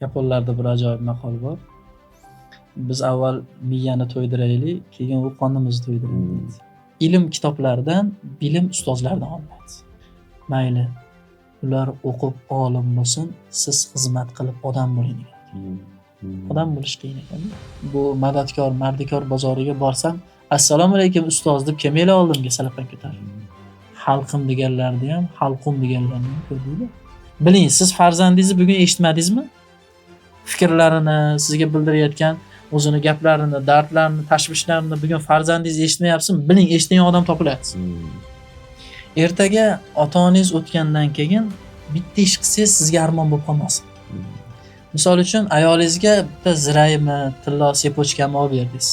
Yaponlarda bir ajoyib maqol bor. Biz avval miyani to'ydiraylik, keyin u qonimizni to'ydiraylik deydi. Ilm kitoblardan, bilim ustozlardan olinadi. Mayli, ular o'qib olim bo'lsin, siz xizmat qilib odam bo'ling degan. Odam bo'lish qiyin ekan. Bu madadkor, mardikor bozoriga borsam, assalomu alaykum ustoz deb kelmaylar oldimga salapdan ko'tarib. Xalqim deganlarni ham, xalqum deganlarni ham ko'rdinglar. Biling, siz farzandingizni bugun eshitmadingizmi? Fikrlarini, sizga bildirayotgan o'zini gaplarini, dardlarini, tashvishlarini bugun farzandingiz eshitmayapsizmi? Biling, eshitadigan odam topiladi. Ertaga ota-onangiz o'tgandan keyin bitta ish qilsangiz sizga armon bo'lib qolmasin. Misol uchun ayolingizga bitta ziraymi, tillo sepochkami olib berdingiz.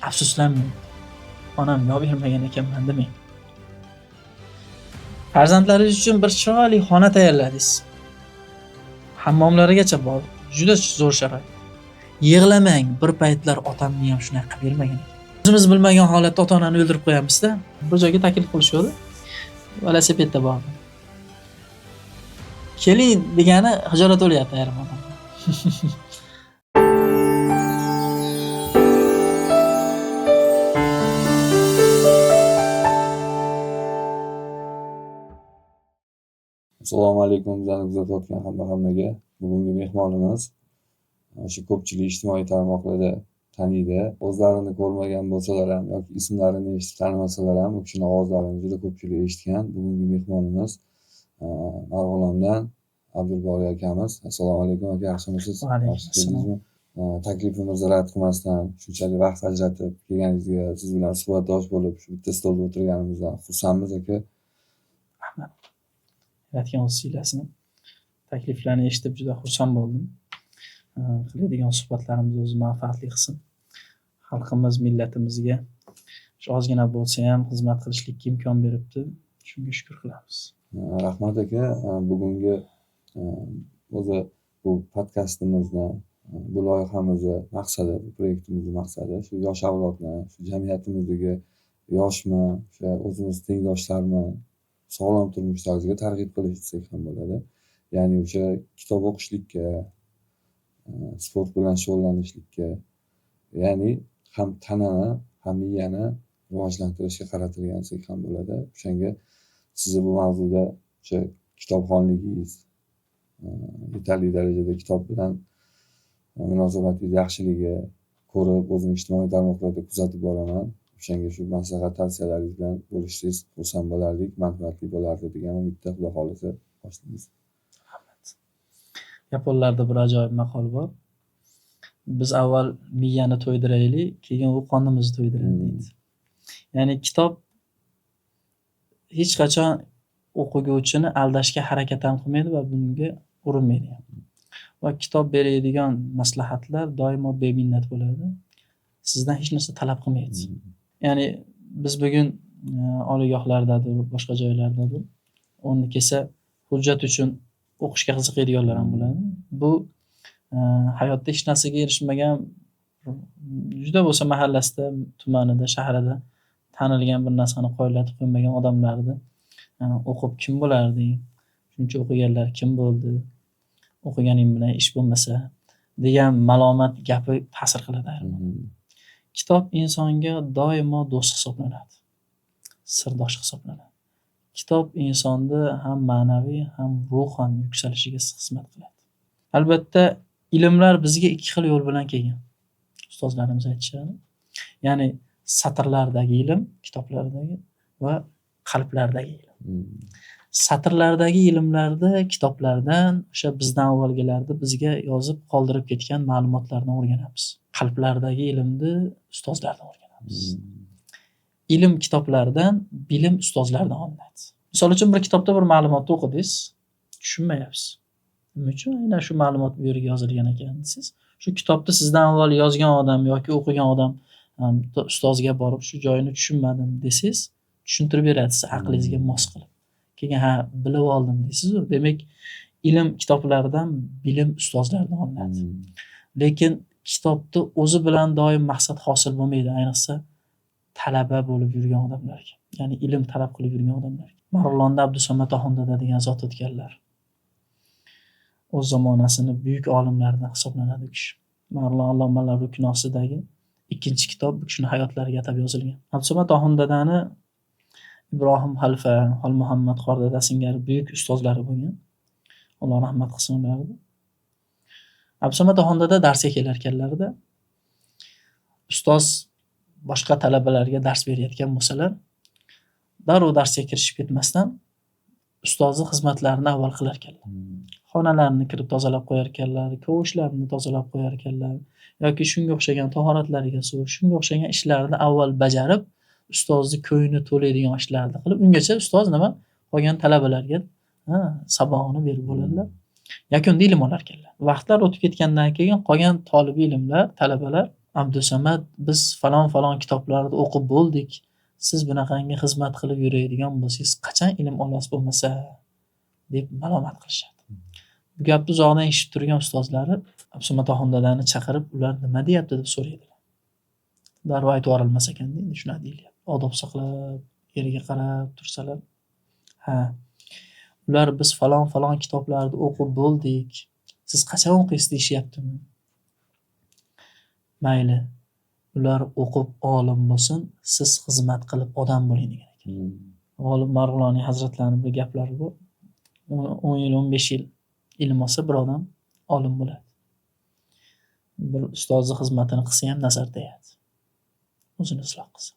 Afsuslanmang. Onam olib bermagan ekanman demang. Farzandlaringiz uchun bir chiroyli xona tayyorladingiz. Hammomlarigacha bor. Juda zo'r sharoit. Yig'lamang, bir paytlar otamni ham shunday qilib bermagan ekan. O'zimiz bilmagan holatda ota-onani o'ldirib qo'yamiz-da. Bir joyga taklif qilishdi. Velosipedda bordim. Keling degani hijolat o'lyapti ayrim odamlar. Assalomu alaykum, bizani kuzatayotgan hammaga. Bugungi mehmonimiz shu ko'pchilik ijtimoiy tarmoqlarda taniydi. O'zlarini ko'rmagan bo'lsalar ham yoki ismlarini eshitib tanimasalar ham, u kishining ovozlarini juda ko'pchilik eshitgan. Bugungi mehmonimiz Marg'ilondan Abdulboriy akamiz. Assalomu alaykum aka, yaxshimisiz? Alaykum. Taklifimizni rad qilmasdan shunchalik vaqt ajratib kelganingizga, siz bilan suhbatdosh bo'lib, shu bitta stolda o'tirganimizdan xursandmiz aka. Rahmat. Yaratgan o'z siylasin. Takliflarni eshitib juda xursand bo'ldim. Qiladigan suhbatlarimiz o'zi manfaatli qilsin. Xalqimiz, millatimizga shu ozgina bo'lsa ham xizmat qilishlikka imkon beribdi. Shunga shukr qilamiz. Rahmat aka. Bugungi o'zi bu podkastimizni, bu loyihamizni maqsadi, bu proyektimizning maqsadi shu yosh avlodni, shu jamiyatimizdagi yoshmi, o'sha o'zimiz tengdoshlarmi sog'lom turmush tarziga targ'ib qilish desak ham bo'ladi. Ya'ni o'sha kitob o'qishlikka, sport bilan shug'ullanishlikka, ya'ni ham tanani, ham miyani rivojlantirishga qaratilgan desak ham bo'ladi. O'shanga sizni bu mavzuda o'sha kitobxonligingiz, yetarli darajada kitob bilan munosabatingiz yaxshiligi ko'rib, o'zim ijtimoiy tarmoqlarda kuzatib boraman. O'shanga shu maslahat tavsiyalaringiz bilan bo'lishingiz xursand bo'lardik, manfaatli bo'lardi degan umidda, Xudo xolisa boshlaymiz. Rahmat. Yaponlarda bir ajoyib maqol bor. Biz avval miyani to'ydiraylik, keyin u qonimizni to'ydiradi deydi. Ya'ni kitob hech qachon o'quvchini aldashga harakat ham qilmaydi va bunga urinmaydi ham. Va kitob beradigan maslahatlar doimo beminnat bo'ladi. Sizdan hech narsa talab qilmaydi. Ya'ni biz bugun oliygohlardadir, boshqa joylardadir. O'nni kelsa hujjat uchun o'qishga qiziqadiganlar ham bo'ladi. Bu hayotda hech narsaga erishmagan, juda bo'lsa mahallasida, tumanida, shahrida tanilgan bir narsani qoyillatib qo'ymagan odamlarni o'qib kim bo'larding? Shuncha o'qiganlar kim bo'ldi? O'qiganing bilan ish bo'lmasa degan malomat gapi ta'sir qiladi. Kitob insonga doimo do'st hisoblanadi. Sirdosh hisoblanadi. Kitob insonni ham ma'naviy, ham ruhan yuksalishiga xizmat qiladi. Albatta, ilmlar bizga ikki xil yo'l bilan kelgan. Ustozlarimiz aytishadi. Ya'ni satrlardagi ilm, kitoblardagi va qalblardagi ilm. Satrlardagi ilmlarda, kitoblardan, o'sha bizdan avvalgilarda bizga yozib qoldirib ketgan ma'lumotlarni o'rganamiz. Qalblardagi ilmni ustozlardan o'rganamiz. Ilm kitoblardan, bilim ustozlardan olinadi. Misol uchun bir kitobda bir ma'lumotni o'qidingiz, tushunmayapsiz. Nima uchun aynan shu ma'lumot bu yerga yozilgan ekan siz? Shu kitobni sizdan avval yozgan odam yoki o'qigan odam ustozga borib shu joyini tushunmadim desangiz, tushuntirib beradi siz aqlingizga mos qilib. Keyin bilib oldim deysiz. Demak, ilm kitoblardan, bilim ustozlardan olinadi. Lekin kitobni o'zi bilan doim maqsad hosil bo'lmaydi, ayniqsa talaba bo'lib yurgan odamlarga. Ya'ni ilm talab qilib yurgan odamlar. Marg'ilonda Abdusamad Oxundada degan zot o'tganlar. o'z zamonasini buyuk olimlaridan hisoblanadi u kishi. Marlon allomalar ruknosidagi 2-kitob bu kishini hayotlariga atab yozilgan. Abdusamad Oxun dadani Ibrohim Xalifa, Xol Muhammad Xordada singari buyuk ustozlari bo'lgan. Alloh rahmat qilsin ularga. Abdusamad Oxun dada darsga kelar ekanlarda, ustoz boshqa talabalarga dars berayotgan bo'lsalar, darrov darsga kirishib ketmasdan ustozni xizmatlarini avval qilar ekanlar. Xonalarni kirib tozalab qo'yar ekanlar, kovushlarni tozalab qo'yar ekanlar yoki shunga o'xshagan tahoratlariga suv, shunga o'xshagan ishlarni avval bajarib, ustozni ko'ngli to'laydigan ishlarni qilib, ungacha ustoz nima qolgan talabalarga sabog'ini berib bo'ladilar. Yakunda ilm olar ekanlar. Vaqtlar o'tib ketgandan keyin qolgan tolib ilmlar, talabalar Abdusamad biz falon kitoblarni o'qib bo'ldik. Siz bunaqangi xizmat qilib yuradigan bo'lsangiz, qachon ilm olasiz bo'lmasa deb malomat qilishadi. Bu gapni uzoqdan eshitib turgan ustozlari Abdusamad Oxun dadani chaqirib, ular nima deyapti deb so'raydilar. Darrov aytib yuborilmas ekan endi shuna deyilyapti. Odob saqlab, yeriga qarab tursalar, ular biz falon kitoblarni o'qib bo'ldik. Siz qachon o'qiysiz deyishyaptimi? Mayli. Ular o'qib olim bo'lsin, siz xizmat qilib odam bo'ling degan ekan. G'olib Marg'iloniy hazratlarining bir gaplari bor. 10 yil, 15 yil ilm olsa bir odam olim bo'ladi. Bir ustozni xizmatini qilsa ham nazar tegadi. O'zini isloh qilsa.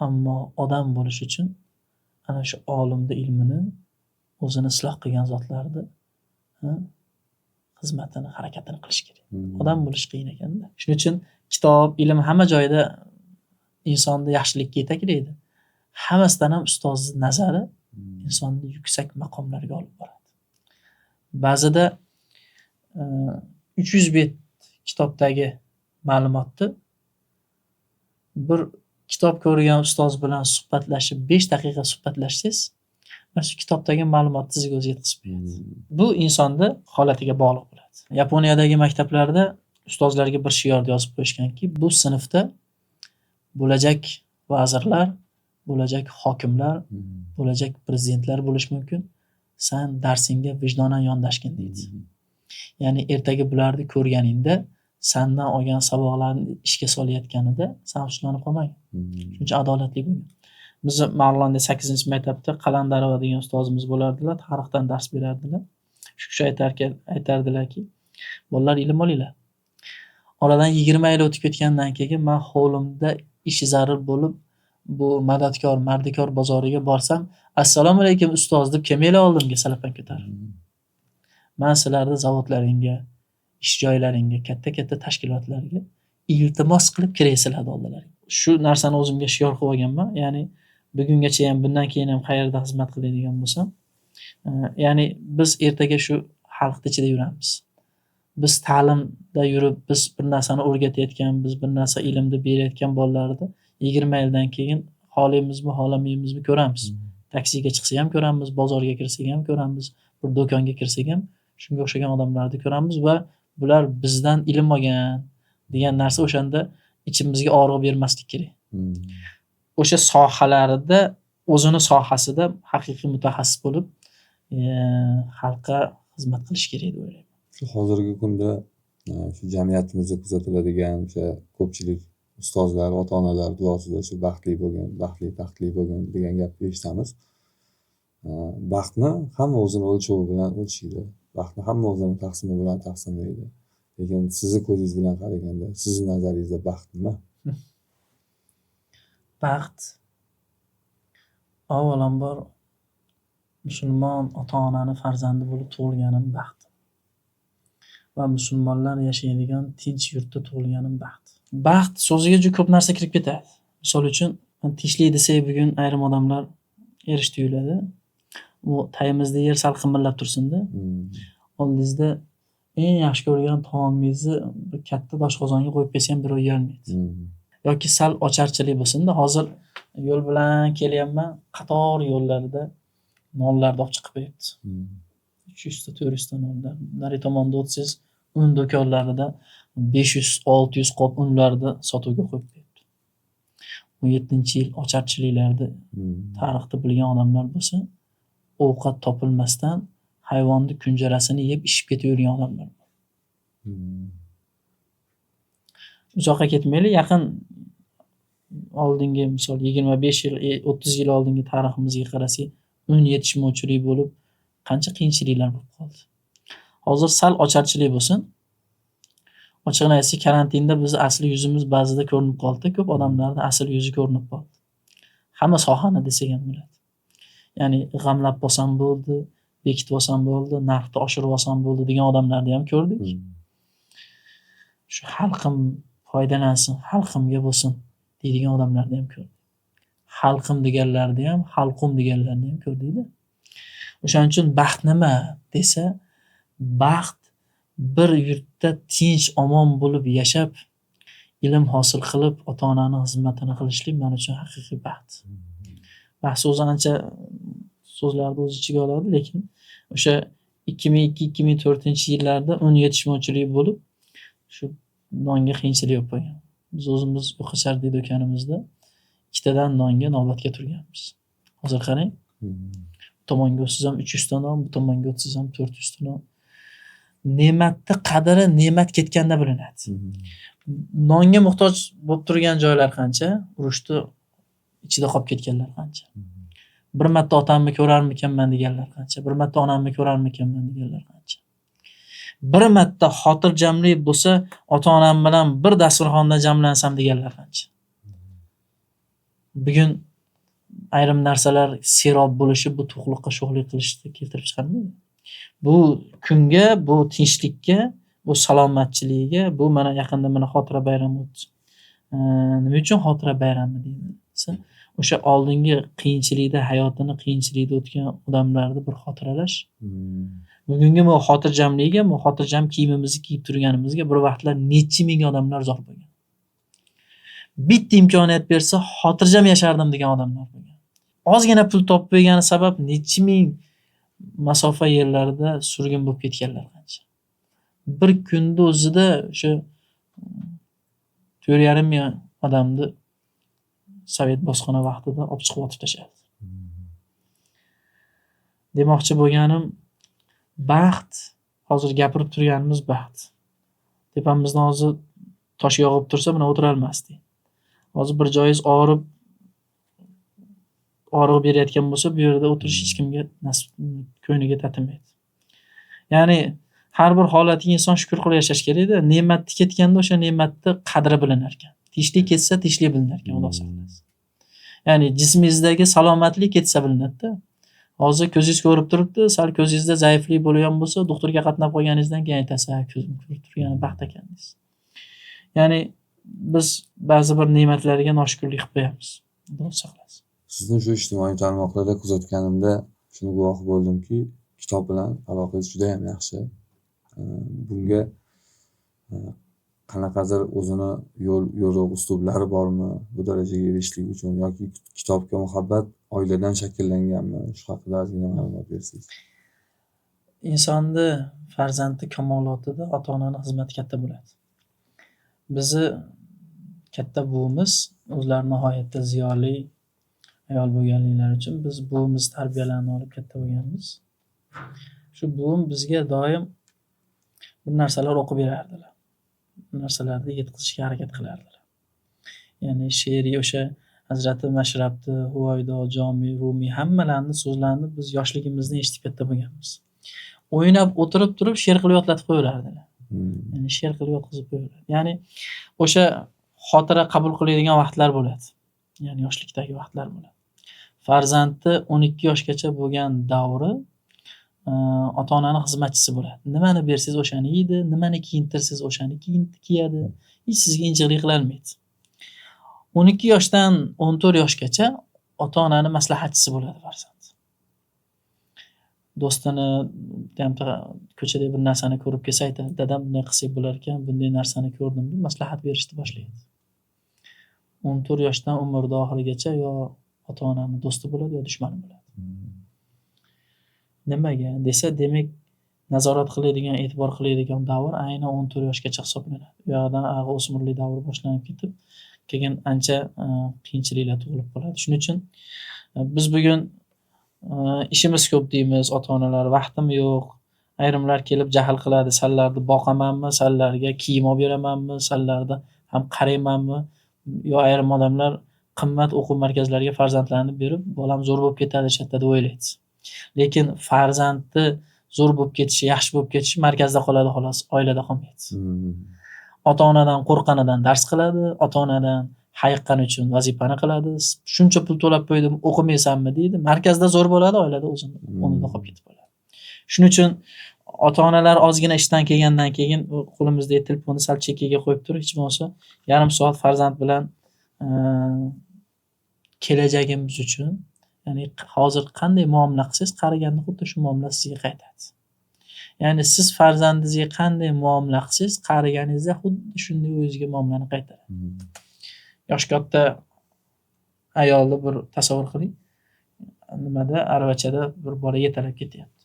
Ammo odam bo'lish uchun ana shu olimni ilmini o'zini isloh qilgan zotlarni xizmatini, harakatini qilish kerak. Odam bo'lish qiyin ekanda. Shuning uchun kitob, ilm hamma joyda insonni yaxshilikka yetaklaydi. Hammasidan ham ustozning nazari insonni yuksak maqomlarga olib boradi. Ba'zida 300 bet kitobdagi ma'lumotni bir kitob ko'rgan ustoz bilan suhbatlashib 5 daqiqa suhbatlashsangiz, mana shu kitobdagi ma'lumotni sizga o'zi yetkazib beradi. Bu insonni holatiga bog'liq bo'ladi. Yaponiyadagi maktablarda ustozlarga bir shior yozib qo'yishganki, bu sinfda bo'lajak vazirlar, bo'lajak hokimlar, bo'lajak prezidentlar bo'lish mumkin. Sen darsingga vijdonan yondashgin deydi. Ya'ni ertaga bularni ko'rganingda, sendan olgan saboqlarni ishga solayotganida sen afsuslanib qolmang. Shuncha adolatli bo'lgan. Biz Marg'ilonda 8-maktabda Qalandarova degan ustozimiz bo'lardilar, tarixdan dars berardilar. Shu kishi aytardilarki, bolalar ilm olinglar. Oradan 20 yil o'tib ketgandan keyin men hovlimda ishi zarur bo'lib, bu madadkor, mardikor bozoriga borsam, assalomu alaykum ustoz deb kelmanglar oldimga salapan ko'tarib. Men sizlarni zavodlaringga, ish joylaringga, katta tashkilotlarga iltimos qilib kiraysizlar oldilariga. Shu narsani o'zimga shior qilib olganman. Ya'ni bugungacha ham, bundan keyin ham qayerda xizmat qiladigan bo'lsam, ya'ni biz ertaga shu xalq ichida yuramiz. Biz ta'limda yurib, biz bir narsani o'rgatayotgan, biz bir narsa ilmni berayotgan bolalarni 20 yildan keyin xohlaymizmi, xohlamaymizmi ko'ramiz. Taksiga chiqsa ham ko'ramiz, bozorga kirsak ham ko'ramiz, bir do'konga kirsak ham shunga o'xshagan odamlarni ko'ramiz va bular bizdan ilm olgan degan narsa o'shanda ichimizga og'riq bermaslik kerak. O'sha sohalarida, o'zini sohasida haqiqiy mutaxassis bo'lib, xalqqa xizmat qilish kerak deb o'ylayman. Hozirgi kunda shu jamiyatimizda kuzatiladigan o'sha ko'pchilik ustozlar, ota-onalar duosida shu baxtli bo'lgan degan gapni eshitamiz. Baxtni hamma o'zini o'lchovi bilan o'lchaydi. Baxtni hamma o'zini taqsimi bilan taqsimlaydi. Lekin sizni ko'zingiz bilan qaraganda, sizning nazaringizda baxt nima? Baxt avvalambor musulmon ota-onani farzandi bo'lib tug'ilganim baxt. Va musulmonlar yashaydigan tinch yurtda tug'ilganim baxt. Baxt so'ziga juda ko'p narsa kirib ketadi. Misol uchun, tinchlik desak bugun ayrim odamlar erish tuyuladi. U tayimizda yer sal qimirlab tursin-da. Oldingizda eng yaxshi ko'rgan taomingizni bir katta doshqozonga qo'yib qo'ysa ham birov yeyolmaydi. Yoki sal ocharchilik bo'lsin-da. Hozir yo'l bilan kelyapman, qator yo'llarda nonlarni olib chiqib qo'yibdi. 300 ta, 400 ta nonlar. Nari tomonda o'tsangiz, un do'konlarida 500-600 qop unlarni sotuvga qo'yib qo'yibdi. 17-yil ocharchiliklarda tarixni bilgan odamlar bo'lsa, ovqat topilmasdan hayvonni kunjarasini yeb ishib ketavergan odamlar. Uzoqqa ketmaylik, yaqin oldingi misol 25 yil, 30 yil oldingi tariximizga qarasak, un yetishmovchilik bo'lib, qancha qiyinchiliklar bo'lib qoldi. Hozir sal ocharchilik bo'lsin. Ochig'ini aytsak, karantinda bizni asli yuzimiz ba'zida ko'rinib qoldi. Ko'p odamlarda asl yuzi ko'rinib qoldi. Hamma sohani desak ham bo'ladi. Ya'ni g'amlab bo'lsam bo'ldi, bekitib olsam bo'ldi, narxni oshirib olsam bo'ldi degan odamlarni ham ko'rdik. Shu xalqim foydalansin, xalqimga bo'lsin deydigan odamlarni ham ko'rdik. Xalqim deganlarni ham, xalqum deganlarni ham ko'rdik-da. O'shaning uchun baxt nima desa, baxt bir yurtda tinch, omon bo'lib yashab, ilm hosil qilib, ota-onani xizmatini qilishlik men uchun haqiqiy baxt. Baxt so'zi ancha so'zlarni o'z ichiga oladi, lekin o'sha 2002-2004-yillarda un yetishmovchilik bo'lib, shu nonga qiyinchilik bo'lib qolgan. Biz o'zimiz o'qishardik do'konimizda, ikkitadan nonga navbatga turganmiz. Hozir qarang, bu tomonga o'tsiz ham 300 ta non, bu tomonga o'tsiz ham 400 ta non. Ne'matni qadri ne'mat ketganda bilinadi. Nonga muhtoj bo'lib turgan joylar qancha, urushni ichida qolib ketganlar qancha. Bir marta otamni ko'rarmikanman deganlar qancha, bir marta onamni ko'rarmikanman deganlar qancha. Bir marta xotirjamlik bo'lsa, ota-onam bilan bir dasturxonda jamlansam deganlar qancha. Bugun ayrim narsalar serob bo'lishi bu to'qliqqa sho'xlik qilishni keltirib chiqarmaydi. Bu kunga, bu tinchlikka, bu salomatchilikga, bu mana yaqinda mana xotira bayrami o'tdi. Nima uchun xotira bayrami deymiz? O'sha oldingi qiyinchilikda, hayotini qiyinchilikda o'tgan odamlarni bir xotiralash. Bugungi bu xotirjamlikka, bu xotirjam kiyimimizni kiyib turganimizga bir vaqtlar necha ming odamlar zor bo'lgan. Bitta imkoniyat bersa xotirjam yashardim degan odamlar bo'lgan. Ozgina pul topib qo'ygani sabab necha ming masofa yerlarda surgun bo'lib ketganlar qancha. Bir kunda o'zida o'sha 4,5 ming odamni Sovet bosqini vaqtida olib chiqib otib tashladi. Demoqchi bo'lganim, baxt, hozir gapirib turganimiz baxt. Tepamizdan hozir tosh yog'ib tursa, buni o'tira olmasdik. Hozir bir joyingiz og'riq berayotgan bo'lsa, bu yerda o'tirish hech kimga ko'ngliga tatilmaydi. Ya'ni har bir holatiga inson shukr qilib yashash kerak-da. Ne'matni ketganda o'sha ne'matni qadri bilinar ekan. Tinchlik ketsa, tinchlik bilinar ekan, Xudo saqlasin. Ya'ni jismingizdagi salomatlik ketsa bilinadi-da. Hozir ko'zingiz ko'rib turibdi, sal ko'zingizda zaiflik bo'lgan bo'lsa, doktorga qatnab qolganingizdan keyin aytasiz, ko'zim ko'rib turgani baxt ekan deysiz. Ya'ni biz ba'zi bir ne'matlarga noshukrlik qilib qo'yamiz. Xudo saqlasin. Sizni shu ijtimoiy tarmoqlarda kuzatganimda shuni guvohi bo'ldimki, kitob bilan aloqangiz juda ham yaxshi. Bunga qanaqadir o'zini yo'l uslublari bormi bu darajaga erishishlik uchun, yoki kitobga muhabbat oiladan shakllanganmi? Shu haqida ozgina ma'lumot bersangiz. Insonni farzandi kamolotida ota-onaning xizmati katta bo'ladi. Bizni katta buvimiz o'zlari nihoyatda ziyoli ayol bo'lganliklari uchun biz buvimiz tarbiyalarini olib katta bo'lganmiz. Shu buvim bizga doim bir narsalar o'qib berardilar. Bu narsalarni yetkazishga harakat qilardilar. Ya'ni she'riy o'sha Hazrati Mashrabni, Huvaydo, Jomi, Rumi hammalarni so'zlarini biz yoshligimizda eshitib katta bo'lganmiz. O'ynab o'tirib turib she'r qilib yodlatib qo'yardilar. Ya'ni she'r qilib yodqizib qo'yardilar. Ya'ni o'sha xotira qabul qiladigan vaqtlar bo'ladi. Ya'ni yoshlikdagi vaqtlar bo'ladi. Farzandi 12 yoshgacha bo'lgan davri ota-onaning xizmatchisi bo'ladi. Nimani bersangiz o'shani yeydi, nimani kiyintirsangiz o'shani kiyadi. Hech sizga injiqlik qila olmaydi. 12 yoshdan 14 yoshgacha ota-onaning maslahatchisi bo'ladi farzand. Do'stini ko'chada bir narsani ko'rib kelsa aytadi, dadam bunday qilsak bo'lar ekan, bunday narsani ko'rdim deb maslahat berishni boshlaydi. 14 yoshdan umrda oxirigacha yo ota-onaning do'sti bo'ladi yo dushmani bo'ladi. Nimaga desa, demak nazorat qiladigan, e'tibor qiladigan davr aynan 14 yoshgacha hisoblanadi. U yoqdan o'smirlik davri boshlanib ketib, keyin ancha qiyinchiliklar tug'ilib qoladi. Shuning uchun biz bugun ishimiz ko'p deymiz, ota-onalar vaqtim yo'q. Ayrimlar kelib jahl qiladi, sanlarni boqamanmi, sanlarga kiyim olib beramanmi, sanlarda ham qaraymanmi? Yo ayrim odamlar qimmat o'quv markazlariga farzandlarini berib, bolam zo'r bo'lib ketadi shu yerda deb o'ylaydi. Lekin farzandni zo'r bo'lib ketishi, yaxshi bo'lib ketishi markazda qoladi xolos, oilada qolmaydi. Ota-onadan qo'rqqanidan dars qiladi, ota-onadan hayiqqani uchun vazifani qiladi. Shuncha pul to'lab qo'ydim, o'qimaysanmi deydi. Markazda zo'r bo'ladi, oilada o'rnida qolib ketib qoladi. Shuning uchun ota-onalar ozgina ishdan kelgandan keyin qo'limizdagi telefonni sal chekkaga qo'yib turib, hech bo'lmasa yarim soat farzand bilan kelajagimiz uchun, ya'ni hozir qanday muomala qilsangiz, qariganda xuddi shu muomala sizga qaytadi. Ya'ni siz farzandingizga qanday muomala qilsangiz, qariganingizda xuddi shunday o'zingizga muomalani qaytaradi. Yosh katta ayolni bir tasavvur qiling. Nimada, aravachada bir bola yetalab ketyapti.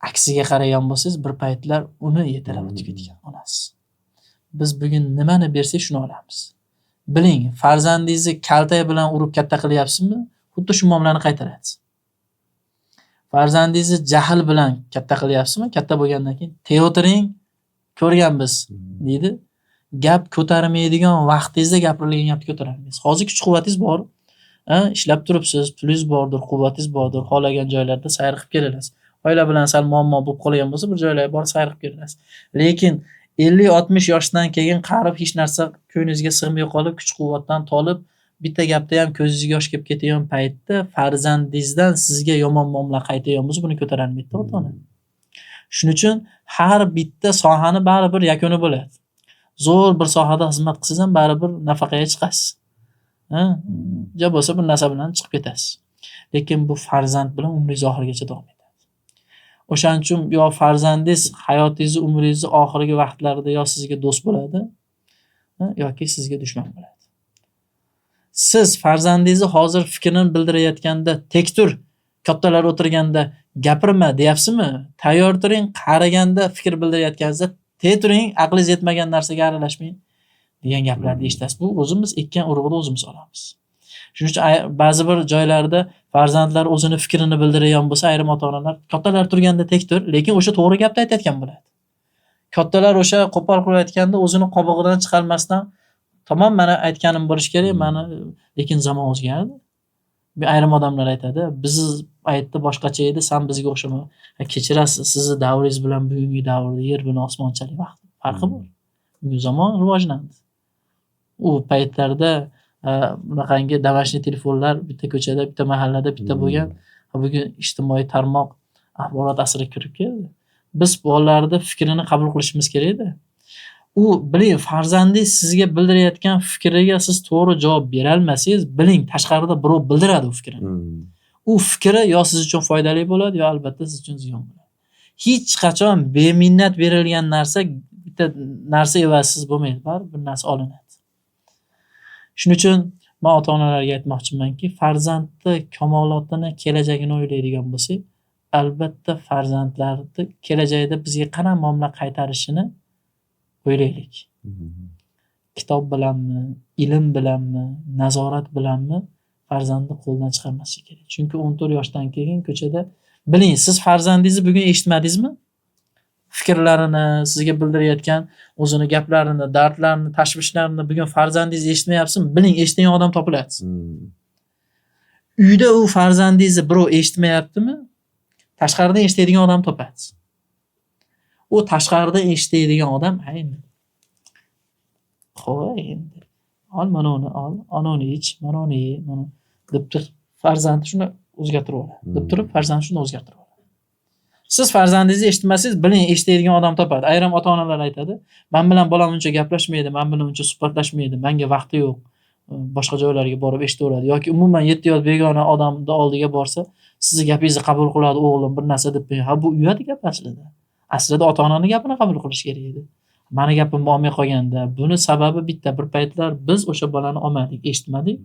Aksiga qaragan bo'lsangiz, bir paytlar uni yetalab o'tib ketgan onasi. Biz bugun nimani bersak shuni olamiz. Biling, farzandingizni kaltak bilan urib katta qilyapsizmi? Xuddi shu muomalani qaytaradi. Farzandingizni jahl bilan katta qilyapsizmi? Katta bo'lgandan keyin "Teotring, ko'rganmiz" deydi. Gap ko'tarmaydigan vaqtingizda gapirilgan gapni ko'tarolmaysiz. Hozir kuch-quvvatingiz bor. Ishlab turibsiz, pulingiz bordir, quvvatingiz bordir. Xohlagan joylarda sayr qilib kelasiz. Oila bilan sal muammo bo'lib qolgan bo'lsa, bir joylarga borib sayr qilib kelasiz. Lekin 50-60 yoshdan keyin qarib hech narsa ko'nglingizga sig'may qolib, kuch-quvvatdan tolib, bitta gapda ham ko'zingizga yosh kelib ketadigan paytda farzandingizdan sizga yomon muomala qaytadigan bo'lsa, buni ko'tarolmaydi ota-ona. Shuning uchun har bitta sohani baribir yakuni bo'ladi. Zo'r bir sohada xizmat qilsangiz ham baribir nafaqaga chiqasiz. Ja bo'lsa bir narsa bilan chiqib ketasiz. Lekin bu farzand bilan umringiz oxirigacha davom etadi. O'shaning uchun yo farzandingiz hayotingizni, umringizni oxirgi vaqtlarida yo sizga do'st bo'ladi, yoki sizga dushman bo'ladi. Siz farzandingizni hozir fikrini bildirayotganda, tek tur, kattalar o'tirganda gapirma deyapsizmi? Tayyor turing, qaraganda fikr bildirayotganingizda tek turing, aqlingiz yetmagan narsaga aralashmang degan gaplarni eshitasiz. Bu o'zimiz ekkan urug'ida o'zimiz olamiz. Shuning uchun ba'zi bir joylarda farzandlar o'zini fikrini bildiradigan bo'lsa, ayrim ota-onalar kattalar turganda tek tur, lekin o'sha to'g'ri gapni aytayotgan bo'ladi. Kattalar o'sha qo'pol qilayotganda o'zini qobig'idan chiqarmasdan, "Tamom, mana aytganim bo'lish kerak, mana lekin zamon o'zgardi." Ayrim odamlar aytadi, "Bizni paytda boshqacha edi, sen bizga o'xshama." Kechirasiz, sizni davringiz bilan bugungi davrda yer bilan osmonchalik farqi bor. Bugun zamon rivojlandi. U paytlarda bunaqangi damashli telefonlar bitta ko'chada, bitta mahallada bitta bo'lgan. Bugun ijtimoiy tarmoq axborot asriga kirib keldi. Biz bolalarning fikrini qabul qilishimiz kerak-da. U biling, farzandingiz sizga bildirayotgan fikriga siz to'g'ri javob bera olmasangiz, biling, tashqarida birov bildiradi u fikrini. U fikri yo siz uchun foydali bo'ladi, yo albatta siz uchun ziyon bo'ladi. Hech qachon beminnat berilgan narsa bitta narsa evazsiz bo'lmaydi, bir narsa olinadi. Shuning uchun men ota-onalarga aytmoqchimanki, farzandni kamolotini, kelajagini o'ylaydigan bo'lsak, albatta farzandlarni kelajakda bizga qanday muomala qaytarishini o'ylaylik. Kitob bilanmi, ilm bilanmi, nazorat bilanmi farzandni qo'ldan chiqarmaslik kerak. Chunki 14 yoshdan keyin ko'chada biling, siz farzandingizni bugun eshitmadingizmi? Fikrlarini, sizga bildirayotgan o'zini gaplarini, dardlarini, tashvishlarini bugun farzandingiz eshitmayapsizmi? Biling, eshitadigan odam topiladi. Uyda u farzandingizni birov eshitmayaptimi? Tashqaridan eshitadigan odam topadi. U tashqaridan eshitadigan odam, "Qo'y endi. Ol mana uni, ol, anoni ich, mana uni ye, mana" deb turib farzandni shuni o'zgartirib oladi. Deb turib farzandni shuni o'zgartirib oladi. Siz farzandingizni eshitmasangiz, biling, eshitadigan odam topadi. Ayrim ota-onalar aytadi, "Men bilan bolam uncha gaplashmaydi, men bilan uncha suhbatlashmaydi, menga vaqti yo'q. Boshqa joylarga borib eshitaveradi." Yoki umuman 7 yosh begona odamni oldiga borsa, sizni gapingizni qabul qiladi, "O'g'lim, bir narsa deb qo'y." Ha, bu uyat gap aslida. Aslida ota-onaning gapini qabul qilish kerak edi. Meni gapimni olmay qolganda, buni sababi bitta, bir paytlar biz o'sha bolani olmadik, eshitmadik.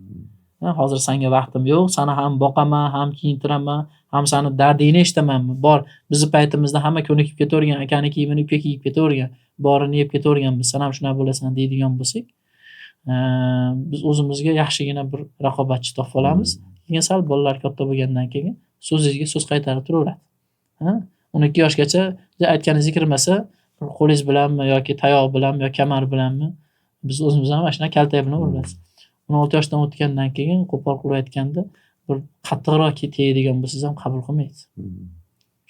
Hozir senga vaqtim yo'q, seni ham boqaman, ham kiyintiraman, ham seni dardingni eshitamanmi? Bor, bizni paytimizda hamma ko'nikib ketavergan, akani kiyimini uka kiyib ketavergan, borini yeb ketaverganmiz, sen ham shunday bo'lasan deydigan bo'lsak, biz o'zimizga yaxshigina bir raqobatchi topib olamiz. keyin sal bolalar katta bo'lgandan keyin so'zingizga so'z qaytarib turaveradi. Ha? 12 yoshgacha aytganingiz kirmasa, qo'lingiz bilanmi yoki tayoq bilanmi yoki kamar bilanmi biz o'zimiz ham mana shunday kaltak bilan uramiz. 16 yoshdan o'tgandan keyin qo'pol qilib aytganda bir qattiqroq tegadigan bo'lsangiz ham qabul qilmaydi.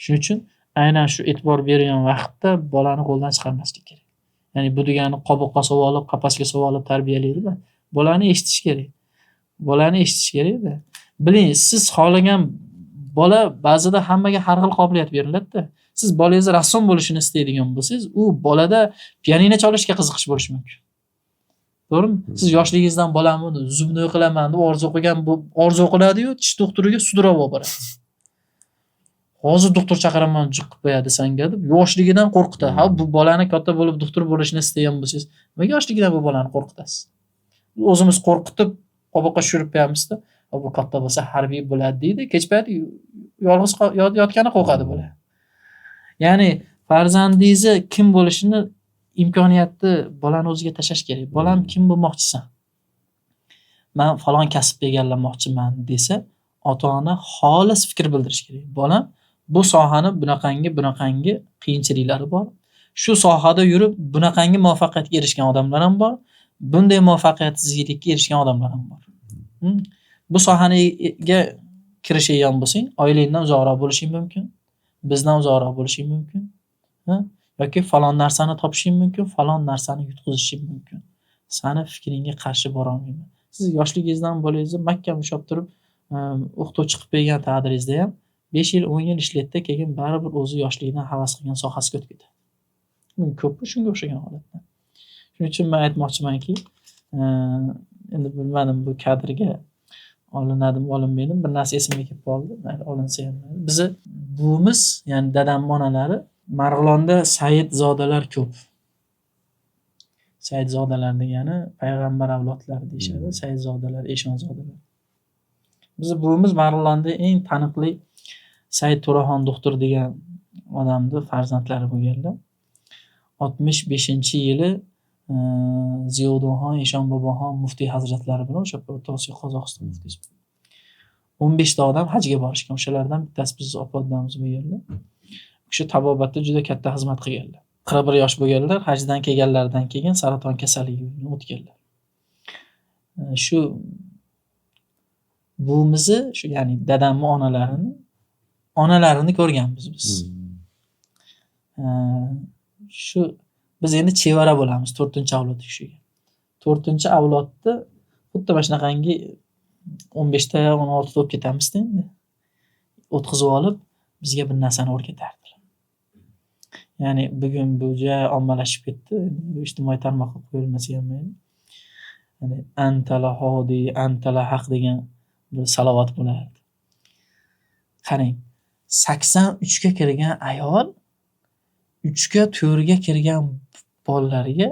Shuning uchun aynan shu e'tibor berilgan vaqtda bolani qo'ldan chiqarmaslik kerak. Ya'ni bu degani qobiqqa solib olib, qafasga solib olib tarbiyalaydimi? Bolani eshitish kerak. Bolani eshitish kerak-da. Biling, siz xohlagan bola ba'zida hammaga har xil qobiliyat beriladi-da. Siz bolangiz rassom bo'lishini istaydigan bo'lsangiz, u bolada pianino chalishga qiziqish bo'lishi mumkin. To'g'rimi? Siz yoshligingizdan bolamni zubni qilaman deb orzu qiladi-yu, tish doktoriga sudrab olib boradi. Hozir doktor chaqiraman, jiq qilib qo'yadi senga deb yoshligidan qo'rqitadi. Ha, bu bolani katta bo'lib doktor bo'lishini istagan bo'lsangiz, nimaga yoshligidan bu bolani qo'rqitasiz? O'zimiz qo'rqitib qo'boqqa tushirib qo'yamiz-da. Bu katta bo'lsa harbiy bo'ladi deydi. Kech payt yolg'iz yotgani qo'rqadi bola. Ya'ni farzandingizni kim bo'lishini imkoniyatni bolani o'ziga tashlash kerak. Bolam kim bo'lmoqchisan? Men falon kasbni egallamoqchiman desa, ota-ona xolis fikr bildirish kerak. Bolam bu sohani bunaqangi qiyinchiliklari bor. Shu sohada yurib bunaqangi muvaffaqiyatga erishgan odamlar ham bor. Bunday muvaffaqiyatsizlikka erishgan odamlar ham bor. Bu sohaniga kirishayotgan bo'lsang, oilangdan uzoqroq bo'lishing mumkin. Bizdan uzoqroq bo'lishing mumkin. Yoki falon narsani topishing mumkin, falon narsani yutqizishing mumkin. Sani fikringga qarshi bora olmayman. Siz yoshligingizdan bolangizni mahkam ushlab turib, o'qituvchi qilib qo'ygan taqdiringizda ham 5 yil, 10 yil ishlaydi, keyin baribir o'zi yoshligidan havas qilgan sohasiga o'tib ketadi. Bu ko'pmi shunga o'xshagan holatda. Shuning uchun men aytmoqchimanki, endi bilmadim bu kadrga olinadimi, olinmaydimi, bir narsa esimga kelib qoldi. Mayli, olinsa ham. Bizni buvimiz, ya'ni dadam onalari Marg'ilonda Saidzodalar ko'p. Saidzodalar degani payg'ambar avlodlari deyishadi. Saidzodalar, Eshonzodalar. Bizni buvimiz Marg'ilonda eng taniqli Said To'raxon doktor degan odamni farzandlari bo'lganlar. 65-yili Ziyoduxon Eshon boboxon muftiy hazratlari bilan o'sha O'rta Osiyo Qozog'iston muftiysi. 15 ta odam hajga borishgan. O'shalardan bittasi biz opodamiz bo'lganlar. O'sha tabobatda juda katta xizmat qilganlar. 41 yosh bo'lganlar, hajdan kelganlaridan keyin saraton kasalligidan o'tganlar. Shu buvimizni, shu ya'ni dadamning onalarini ko'rganmiz biz. Shu biz endi chevara bo'lamiz 4-avlod kishiga. 4-avlodni xuddi mana shunaqangi 15 ta 16 ta bo'lib ketamiz-da endi. O'tkazib olib bizga bir narsani o'rgatardilar. Ya'ni bugun bu juda ommalashib ketdi. Ijtimoiy tarmoqqa qo'yilmasa ham mayli. Ya'ni antala hodi, antala haq degan bir salovat bo'lardi. Qarang, 83 ga kirgan ayol 3 ga 4 ga kirgan bolalarga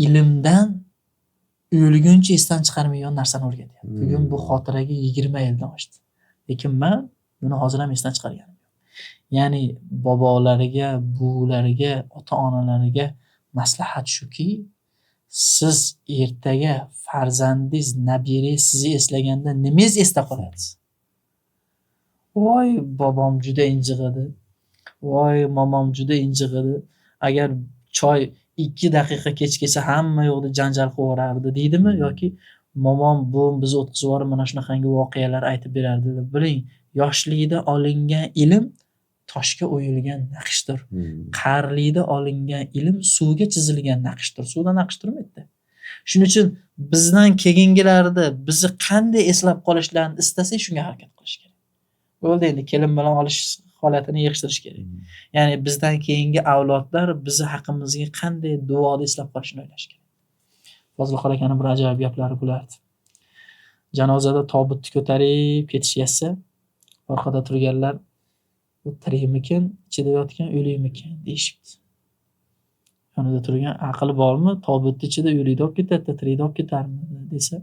ilmdan o'lguncha esdan chiqarmaydigan narsani o'rgatyapti. Bugun bu xotiraga 20 yildan oshdi. Lekin men buni hozir ham esdan chiqarganim yo'q. Ya'ni bobolariga, buvilariga, ota-onalariga maslahat shuki, siz ertaga farzandingiz, nabirangiz sizni eslaganda nimangiz esda qoladi? Voy, bobom juda injiq edi. Voy, momom juda injiq edi. Agar choy 2 daqiqa kech kelsa hamma yo'qda janjal qilaverardi deydimi yoki momom bu bizni o'tkazib yuborib mana shunaqangi voqealar aytib berardi. Biling, yoshlikda olingan ilm toshga o'yilgan naqshdir. Qarlikda olingan ilm suvga chizilgan naqshdir. Suvda naqsh turmaydi. Shuning uchun bizdan keyingilarda bizni qanday eslab qolishlarini istasak shunga harakat qilish kerak. Bo'ldi, endi kelin bilan olish holatini yig'ishtirish kerak. Ya'ni bizdan keyingi avlodlar bizni haqimizga qanday duoda eslab qolishini o'ylash kerak. Fozilxon akaning bir ajoyib gaplari bo'lardi. Janozada tobutni ko'tarib ketishganda orqada turganlar bu tirikmikin, ichida yotgan o'likmikin deyishibdi. Yonida turgan aqli bormi, tobutni ichida o'likni olib ketadi, tirikni olib ketarmi desa.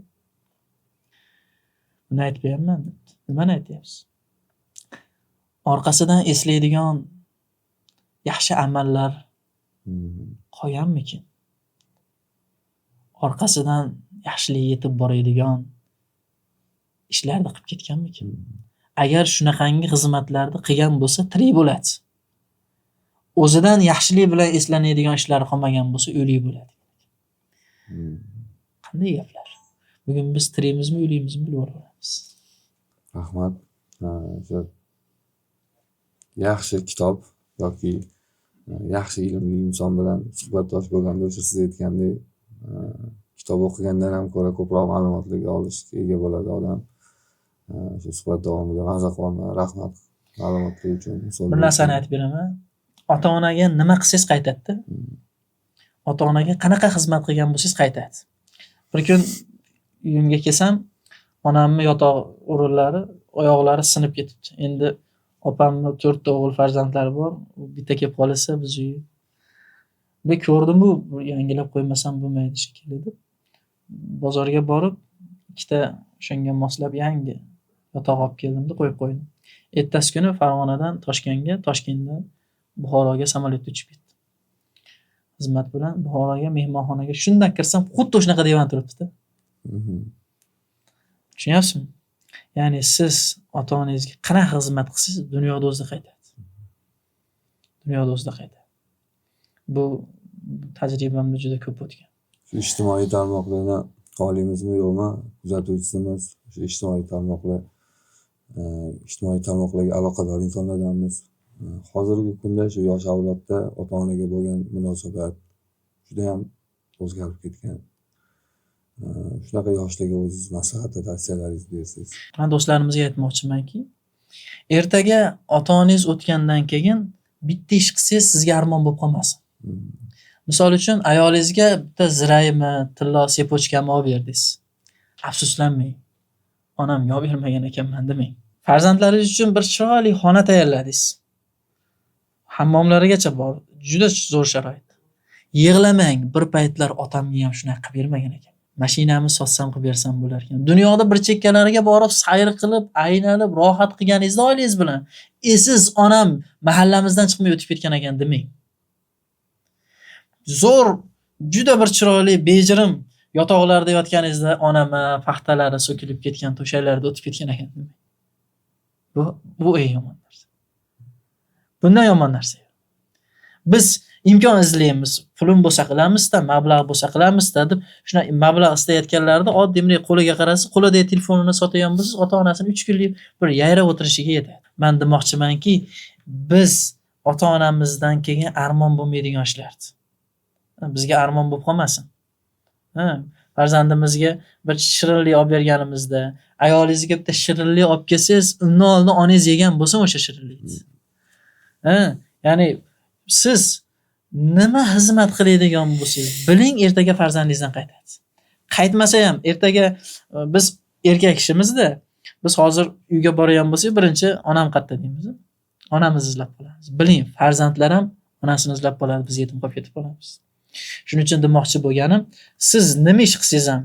Buni aytmayapman debdi. Nimani aytyapsiz? Orqasidan eslaydigan yaxshi amallar qolganmikin? Orqasidan yaxshilik yetib boradigan ishlarni qilib ketganmikin? Agar shunaqangi xizmatlarni qilgan bo'lsa, tirik bo'ladi. O'zidan yaxshilik bilan eslanadigan ishlari qolmagan bo'lsa, o'lik bo'ladi. Qanday gaplar? Bugun biz tirikmizmi, o'likmizmi bilib olamiz. Rahmat. O'sha yaxshi kitob yoki yaxshi ilmli inson bilan suhbatdosh bo'lganda o'sha siz aytgandek kitob o'qigandan ham ko'ra ko'proq ma'lumotlarga olishga ega bo'ladi odam. Shu suhbat davomida maza qilaman. Rahmat ma'lumotlar uchun. Bir narsani aytib beraman. Ota-onaga nima qilsangiz qaytadi-da. Ota-onaga qanaqa xizmat qilgan bo'lsangiz qaytadi. Bir kun uyimga kelsam, onamning yotoq o'rinlari, oyoqlari sinib ketibdi. Endi opamning 4 ta o'g'il farzandlari bor. Bitta kelib qolsa biz uy. Men ko'rdim bu yangilab qo'ymasam bo'lmaydi shekilli deb. Bozorga borib, ikkita o'shanga moslab yangi yotoq olib keldim-da qo'yib qo'ydim. Ertasi kuni Farg'onadan Toshkentga, Toshkentdan Buxoroga samolyotda uchib ketdim. Xizmat bilan Buxoroga mehmonxonaga shundan kirsam, xuddi o'shanaqa divan turibdi-da. Tushunyapsizmi? Ya'ni siz ota-onangizga qanaqa xizmat qilsangiz, dunyoda o'zida qaytadi. Dunyoda o'zida qaytadi. Bu tajribamda juda ko'p o'tgan. Shu ijtimoiy tarmoqlarni xohlaymizmi yo'qmi, kuzatuvchisimiz, shu ijtimoiy tarmoqlarga aloqador insonlardanmiz. Hozirgi kunda shu yosh avlodda ota-onaga bo'lgan munosabat juda ham o'zgarib ketgan. Shunaqa yoshlarga o'zingiz maslahat va tavsiyalaringizni bersangiz. Men do'stlarimizga aytmoqchimanki, ertaga ota-onangiz o'tgandan keyin bitta ish qilsangiz sizga armon bo'lib qolmasin. Misol uchun ayolingizga bitta ziraymi, tillo sepochkami olib berdingiz. Afsuslanmang. Onam yo'q bermagan ekanman demang. Farzandlaringiz uchun bir chiroyli xona tayyorladingiz. Hammomlarigacha bor. Juda zo'r sharoit. Yig'lamang, bir paytlar otamga ham shunaqa qilib bermagan ekan. Mashinamni sotsam qilib bersam bo'lar ekan. Dunyoda bir chekkalariga borib, sayr qilib, aynalib, rohat qilganingizni oilangiz bilan. Siz onam mahallamizdan chiqmay o'tib ketgan ekan demang. Zo'r, juda bir chiroyli, bejirim yotoqlarda yotganingizda onama paxtalari so'kilib ketgan, to'shaklarda o'tib ketgan ekan demang. Bu eng yomon narsa. Bundan yomon narsa yo'q. Biz imkon izlaymiz, pulim bo'lsa qilamizda, mablag' bo'lsa qilamizda deb, shuna mablag' istayotganlarda oddiy qo'liga qarasa, qo'lidagi telefonini sotgan bo'lsangiz, ota-onasini 3 kunlik bir yayrab o'tirishiga yetadi. Men demoqchimanki, biz ota-onamizdan keyin armon bo'lmaydigan ishlardi. Bizga armon bo'lib qolmasin. Farzandimizga bir shirinlik olib berganimizda, ayolingizga bitta shirinlik olib kelsangiz, undan oldin onangiz yegan bo'lsa o'sha shirinlikni. Ya'ni siz nima xizmat qiladigan bo'lsangiz, biling ertaga farzandingizdan qaytadi. Qaytmasa ham ertaga biz erkak kishimizda, biz hozir uyga borgan bo'lsak, birinchi onam qayerda deymiz. Onamizni izlab qolamiz. Biling, farzandlar ham onasini izlab qoladi, biz yetim qolib ketib qolamiz. Shuning uchun demoqchi bo'lganim, siz nima ish qilsangiz ham,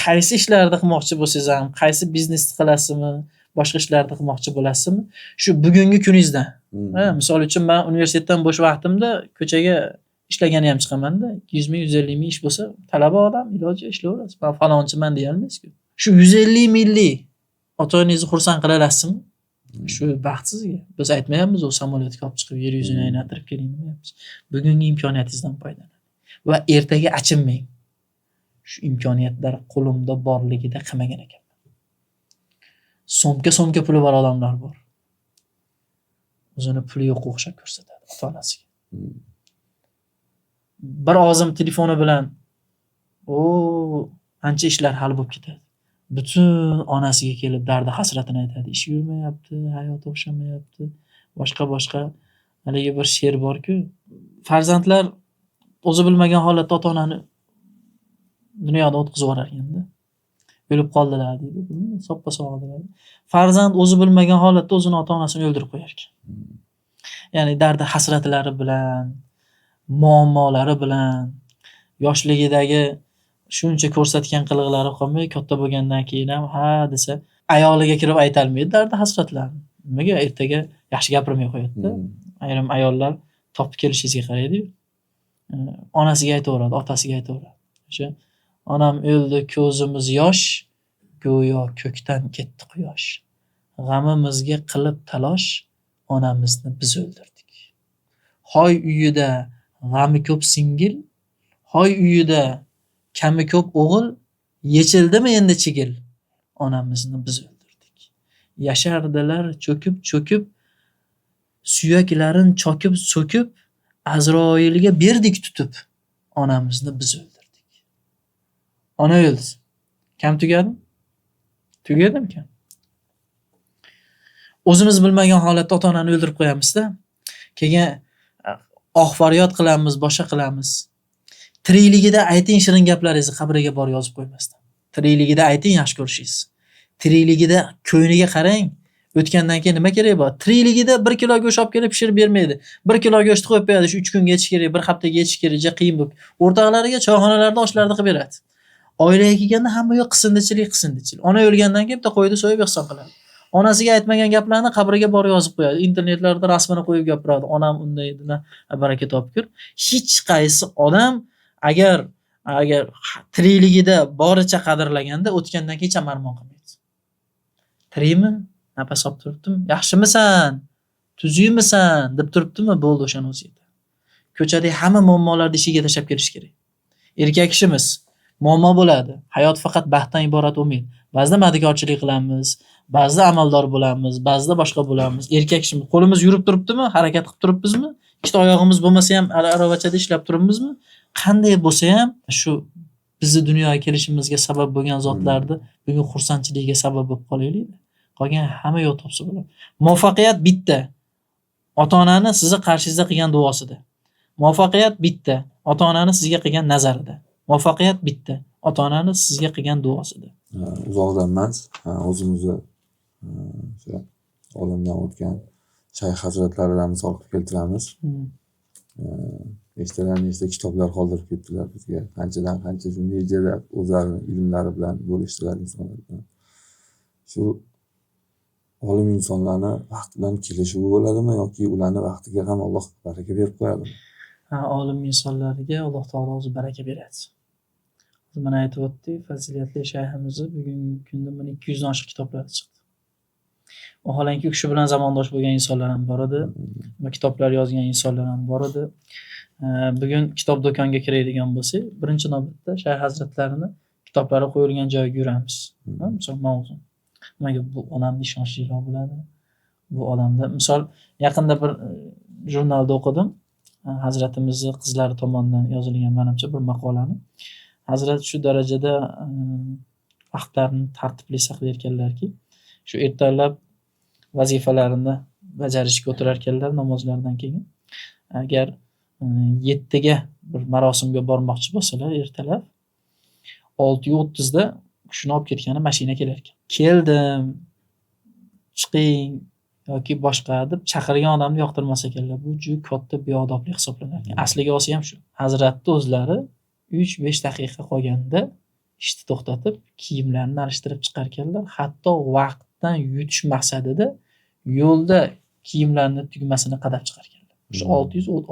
qaysi ishlarni qilmoqchi bo'lsangiz ham, qaysi biznesni qilasizmi, boshqa ishlarni qilmoqchi bo'lasizmi, shu bugungi kuningizdan. Misol uchun men universitetdan bo'sh vaqtimda ko'chaga ishlagani ham chiqaman-da, 200 ming, 150 ming ish bo'lsa, talaba odam iloji ishlayverasiz. Men falonchiman deya olmaysiz-ku. Shu 150 minglik ota-onangizni xursand qila olasizmi? Shu baxtsizga. Biz aytmayapmiz, o samolyotga olib chiqib yer yuzini aylantirib keling demayapmiz. Bugungi imkoniyatingizdan foydalaning va ertaga achinmang. Shu imkoniyatlar qo'limda borligida qilmagan ekanman. So'mka puli bor odamlar bor. O'zini puli yo'q o'xshab ko'rsatadi ota-onasiga. Bir ozim telefoni bilan ancha ishlar hal bo'lib ketadi. Butun onasiga kelib dardi hasratini aytadi. Ish yurmayapti, hayot o'xshamayapti. Boshqa haligi bir she'r bor-ku, farzandlar o'zi bilmagan holatda ota-onani dunyodan o'tkazib yuborar ekanda. O'lib qoldilar deydi. Soppa-sog'dilar. Farzand o'zi bilmagan holatda o'zini ota-onasini o'ldirib qo'yar ekan. Ya'ni dardi hasratlari bilan, muammolari bilan, yoshligidagi shuncha ko'rsatgan qiliqlari qolmay, katta bo'lgandan keyin ham ha desa, ayoliga kirib ayta olmaydi dardi hasratlarni. Nimaga ertaga yaxshi gapirmay qo'yadi-da. Ayrim ayollar topib kelishingizga qaraydi-yu. Onasiga aytaveradi, otasiga aytaveradi. O'sha onam o'ldi, ko'zimiz yosh, go'yo ko'kdan ketdi quyosh. G'amimizga qilib talosh, onamizni biz o'ldirdik. Hoy uyida g'ami ko'p singil, hoy uyida kami ko'p o'g'il, yechildimi endi chigil, onamizni biz o'ldirdik. Yashardilar cho'kib, suyaklarin chokib so'kib, Azroilga berdik tutib, onamizni biz o'ldirdik. Ona o'ldi. Kam tugadi? Tugadimi kam? O'zimiz bilmagan holatda ota-onani o'ldirib qo'yamiz-da. Keyin oq faryod qilamiz, boshqa qilamiz. Tirikligida ayting shirin gaplaringizni qabriga bor yozib qo'ymasdan. Tirikligida ayting yaxshi ko'rishingiz. Tirikligida ko'yniga qarang. O'tgandan keyin nima kerak bor? Tirikligida 1 kilo go'sht olib kelib pishirib bermaydi. 1 kilo go'sht qo'yib beradi, shu 3 kunga yetish kerak, 1 haftaga yetish kerak, juda qiyin bo'lib. O'rtoqlariga choyxonalarda oshlarni qilib beradi. Oilaga kelganda hamma yo'q qisindichilik. Ona o'lgandan keyin bitta qo'yni so'yib ehson qiladi. Onasiga aytmagan gaplarni qabriga bor yozib qo'yadi. Internetlarda rasmini qo'yib gapiradi. Onam unday edi, baraka topgur. Hech qaysi odam agar tirikligida boricha qadrlaganda o'tgandan keyin amarmon qilmaydi. Tirikmi? Nafas olib turibdim. Yaxshimisan? Tuzukmisan? deb turibdimi? Bo'ldi o'shani o'zi yetadi. Ko'chadagi hamma muammolarni ishiga tashab kelish kerak. Erkak kishimiz muammo bo'ladi. Hayot faqat baxtdan iborat bo'lmaydi. Ba'zida madikorchilik qilamiz, ba'zida amaldor bo'lamiz, ba'zida boshqa bo'lamiz. Erkak kishimiz qo'limiz yurib turibdimi? Harakat qilib turibmizmi? Ikkita oyog'imiz bo'lmasa ham aravachada ishlab turibmizmi? Qanday bo'lsa ham shu bizni dunyoga kelishimizga sabab bo'lgan zotlarni bugun xursandchiligiga sabab bo'lib qolaylik. Qolgan hamma yo'l topsa bo'ladi. Muvaffaqiyat bitta. Ota-onani sizni qarshingizda qilgan duosida. Muvaffaqiyat bitta. Ota-onani sizga qilgan nazarida. Muvaffaqiyat bitta. Ota-onani sizga qilgan duosida. Uzoqdan emas, o'zimizni o'sha olamdan o'tgan shayx hazratlaridan misol qilib keltiramiz. Nechta kitoblar qoldirib ketdilar bizga. Qanchadan qancha shu mediada o'zlarining ilmlari bilan bo'lishdilar insonlar bilan. Shu olim insonlarni vaqt bilan kelishuvi bo'ladimi yoki ularni vaqtiga ham Alloh baraka berib qo'yadimi? Olim insonlarga Alloh taolo o'zi baraka beradi. Mana aytib o'tdik, fazilatli shayximizni bugungi kunda mana 200 dan oshiq kitoblar chiqdi. Vaholanki u kishi bilan zamondosh bo'lgan insonlar ham bor edi va kitoblar yozgan insonlar ham bor edi. Bugun kitob do'koniga kiradigan bo'lsak, birinchi navbatda shayx hazratlarini kitoblari qo'yilgan joyga yuramiz. Misol mavzu. Nimaga bu odamni ishonchliroq bo'ladi? Bu odamda misol yaqinda bir jurnalda o'qidim. Hazratimizni qizlari tomonidan yozilgan menimcha bir maqolani. Hazrat shu darajada vaqtlarini tartibli saqlayotganlarki, shu ertalab vazifalarini bajarishga o'tirar ekanlar namozlardan keyin. Agar 7 ga bir marosimga bormoqchi bo'lsalar ertalab 6:30 da shuni olib ketgani mashina kelar ekan. Keldim, chiqing yoki boshqa deb chaqirgan odamni yoqtirmas ekanlar. Bu juda katta beodoblik hisoblanar ekan. Asliga olsa ham shu. Hazratni o'zlari 3-5 daqiqa qolganda ishni to'xtatib, kiyimlarini alishtirib chiqar ekanlar. Hatto vaqtdan yutish maqsadida yo'lda kiyimlarni tugmasini qadab chiqar ekanlar. Shu